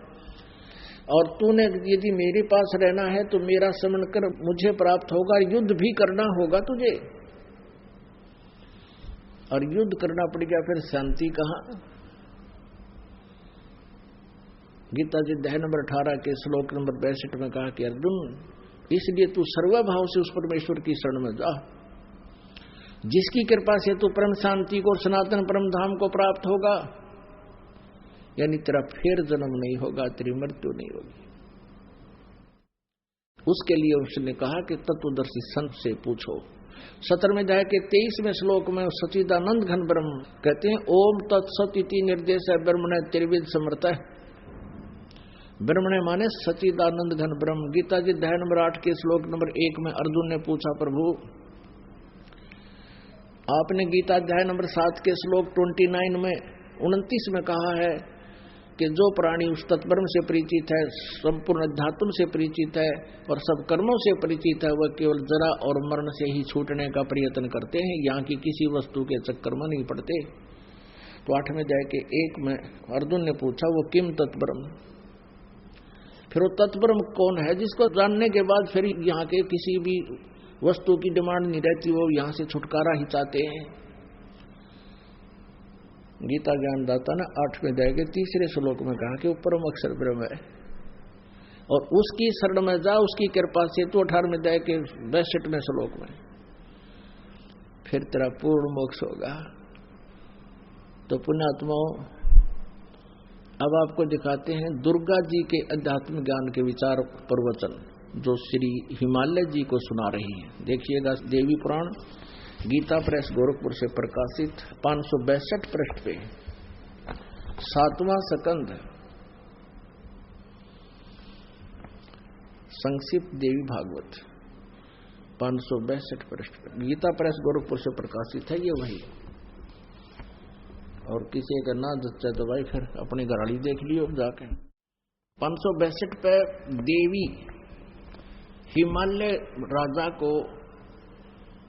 और तूने यदि मेरे पास रहना है तो मेरा सिमरण कर, मुझे प्राप्त होगा, युद्ध भी करना होगा तुझे। और युद्ध करना पड़ गया, फिर शांति कहाँ? गीता जी अध्याय नंबर 18 के श्लोक नंबर 62 में कहा कि अर्जुन, इसलिए तू सर्वभाव से उस परमेश्वर की शरण में जा, जिसकी कृपा से तू परम शांति को और सनातन परम धाम को प्राप्त होगा, यानी तेरा फिर जन्म नहीं होगा, तेरी मृत्यु नहीं होगी। उसके लिए उसने कहा कि तत्वदर्शी संत से पूछो। 17वें अध्याय के 23वें श्लोक में सच्चिदानंद घन ब्रह्म कहते हैं, ओम तत्सत इति निर्देश है ब्रह्मणे त्रिविध समर्थ है। ब्रह्मणे माने सच्चिदानंद घन ब्रह्म। गीता जी अध्याय नंबर 8 के श्लोक नंबर 1 में अर्जुन ने पूछा, प्रभु आपने गीता अध्याय नंबर 7 के श्लोक 29 में 29 में कहा है कि जो प्राणी उस तत्ब्रह्म से परिचित है, संपूर्ण अध्यात्म से परिचित है और सब कर्मों से परिचित है, वह केवल जरा और मरण से ही छूटने का प्रयत्न करते हैं, यहाँ की किसी वस्तु के चक्कर में नहीं पड़ते। तो 8वें अध्याय के 1 में अर्जुन ने पूछा, वो किम तत्ब्रह्म, फिर वो तत्ब्रह्म कौन है जिसको जानने के बाद फिर यहाँ के किसी भी वस्तु की डिमांड नहीं रहती, वो यहाँ से छुटकारा ही चाहते हैं। गीता ज्ञानदाता ने 8वें अध्याय के 3रे श्लोक में कहा कि वो परम अक्षर ब्रह्म है और उसकी शरण में जा, उसकी कृपा से। तो 18वें अध्याय के 62वें श्लोक में फिर तेरा पूर्ण मोक्ष होगा। तो पुण्यात्माओं, अब आपको दिखाते हैं दुर्गा जी के अध्यात्म ज्ञान के विचार प्रवचन जो श्री हिमालय जी को सुना रही है। देखिएगा, देवी पुराण गीता प्रेस गोरखपुर से प्रकाशित 562 पृष्ठ पे 7वां स्कंद संक्षिप्त देवी भागवत 562 पृष्ठ पे गीता प्रेस गोरखपुर से प्रकाशित है ये वही। और किसी का ना जच्चा तो भाई फिर अपनी घराड़ी देख लियो जाके। 562 पे देवी हिमालय राजा को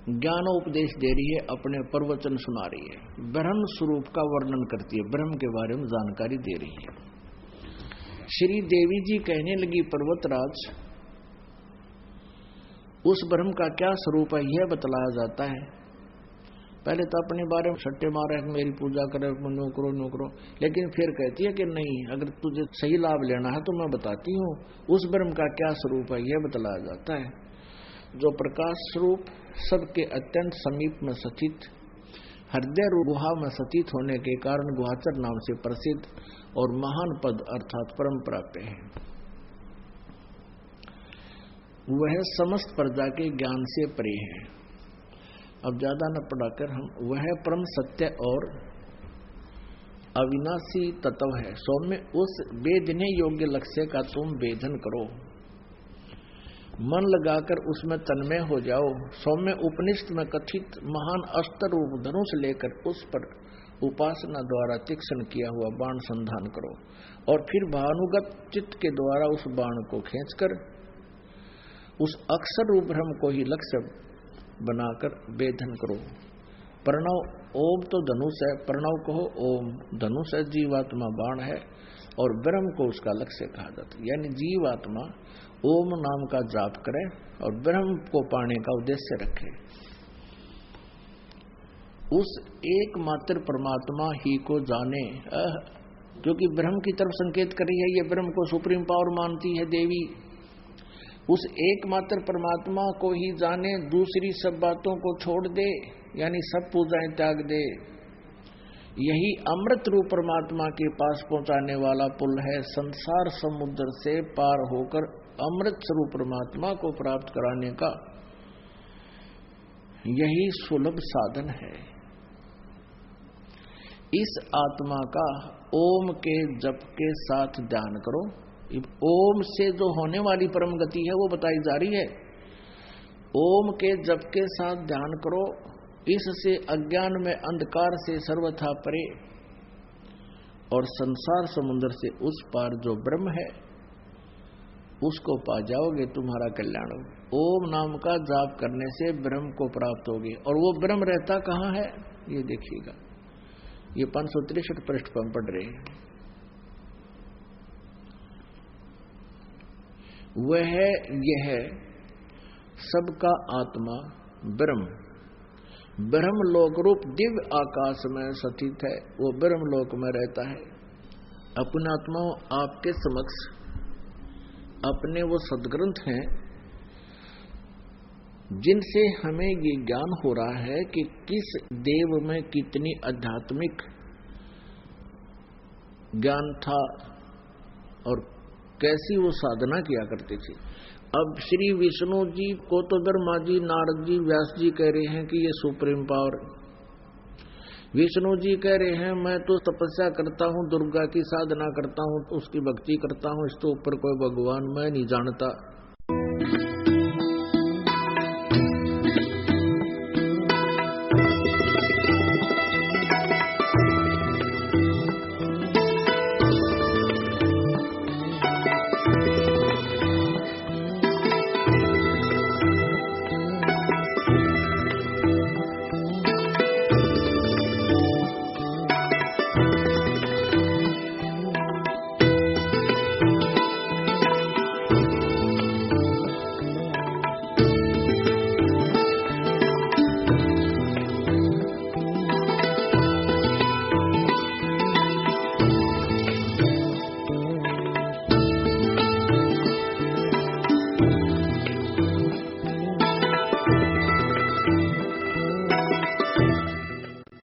ज्ञानोपदेश दे रही है, अपने प्रवचन सुना रही है, ब्रह्म स्वरूप का वर्णन करती है, ब्रह्म के बारे में जानकारी दे रही है। श्री देवी जी कहने लगी, पर्वतराज, उस ब्रह्म का क्या स्वरूप है यह बतलाया जाता है। पहले तो अपने बारे में सट्टे मारे, मेरी पूजा करे, नो करो नो करो, लेकिन फिर कहती है कि नहीं, अगर तुझे सही लाभ लेना है तो मैं बताती हूँ उस ब्रह्म का क्या स्वरूप है यह बतलाया जाता है, जो प्रकाश स्वरूप सबके अत्यंत समीप में स्थित हृदय गुहा में स्थित होने के कारण गुहाचर नाम से प्रसिद्ध और महान पद अर्थात परम प्राप्य है। वह समस्त प्रजा के ज्ञान से परे है। अब ज्यादा न पढ़ाकर हम, वह परम सत्य और अविनाशी तत्व है। सौम्य उस वेदने योग्य लक्ष्य का तुम वेदन करो, मन लगाकर उसमें तन्मय हो जाओ। सौम्य उपनिषद में कथित महान अस्त्र रूप धनुष लेकर उस पर उपासना द्वारा तीक्ष्ण किया हुआ बाण संधान करो और फिर भानुगत चित्त के द्वारा उस बाण को खींचकर उस अक्षर रूप ब्रह्म को ही लक्ष्य बनाकर वेदन करो। प्रणव, ओम तो धनुष है, प्रणव कहो, ओम धनुष है, जीवात्मा बाण है और ब्रह्म को उसका लक्ष्य कहा जाता है। यानी जीवात्मा ओम नाम का जाप करे और ब्रह्म को पाने का उद्देश्य रखे। उस एकमात्र परमात्मा ही को जाने, क्योंकि ब्रह्म की तरफ संकेत कर रही है, ये ब्रह्म को सुप्रीम पावर मानती है देवी। उस एकमात्र परमात्मा को ही जाने, दूसरी सब बातों को छोड़ दे, यानी सब पूजाएं त्याग दे। यही अमृत रूप परमात्मा के पास पहुंचाने वाला पुल है। संसार समुद्र से पार होकर अमृत स्वरूप परमात्मा को प्राप्त कराने का यही सुलभ साधन है। इस आत्मा का ओम के जप के साथ ध्यान करो। ओम से जो होने वाली परम गति है वो बताई जा रही है। ओम के जप के साथ ध्यान करो, इससे अज्ञान में अंधकार से सर्वथा परे और संसार समुद्र से उस पार जो ब्रह्म है उसको पा जाओगे, तुम्हारा कल्याण होगा। ओम नाम का जाप करने से ब्रह्म को प्राप्त होगे। और वो ब्रह्म रहता कहाँ है ये देखिएगा, ये 563 पृष्ठ पर हम पढ़ रहे हैं। वह यह सबका आत्मा ब्रह्म ब्रह्मलोक रूप दिव्य आकाश में स्थित है, वो ब्रह्मलोक में रहता है। अपने आत्माओं आपके समक्ष अपने वो सदग्रंथ हैं जिनसे हमें ये ज्ञान हो रहा है कि किस देव में कितनी आध्यात्मिक ज्ञान था और कैसी वो साधना किया करते थे। अब श्री विष्णु जी को तो ब्रह्मा जी, नारद जी, व्यास जी कह रहे हैं कि ये सुप्रीम पावर। विष्णु जी कह रहे हैं मैं तो तपस्या करता हूँ, दुर्गा की साधना करता हूँ, उसकी भक्ति करता हूँ, इसके ऊपर कोई भगवान मैं नहीं जानता।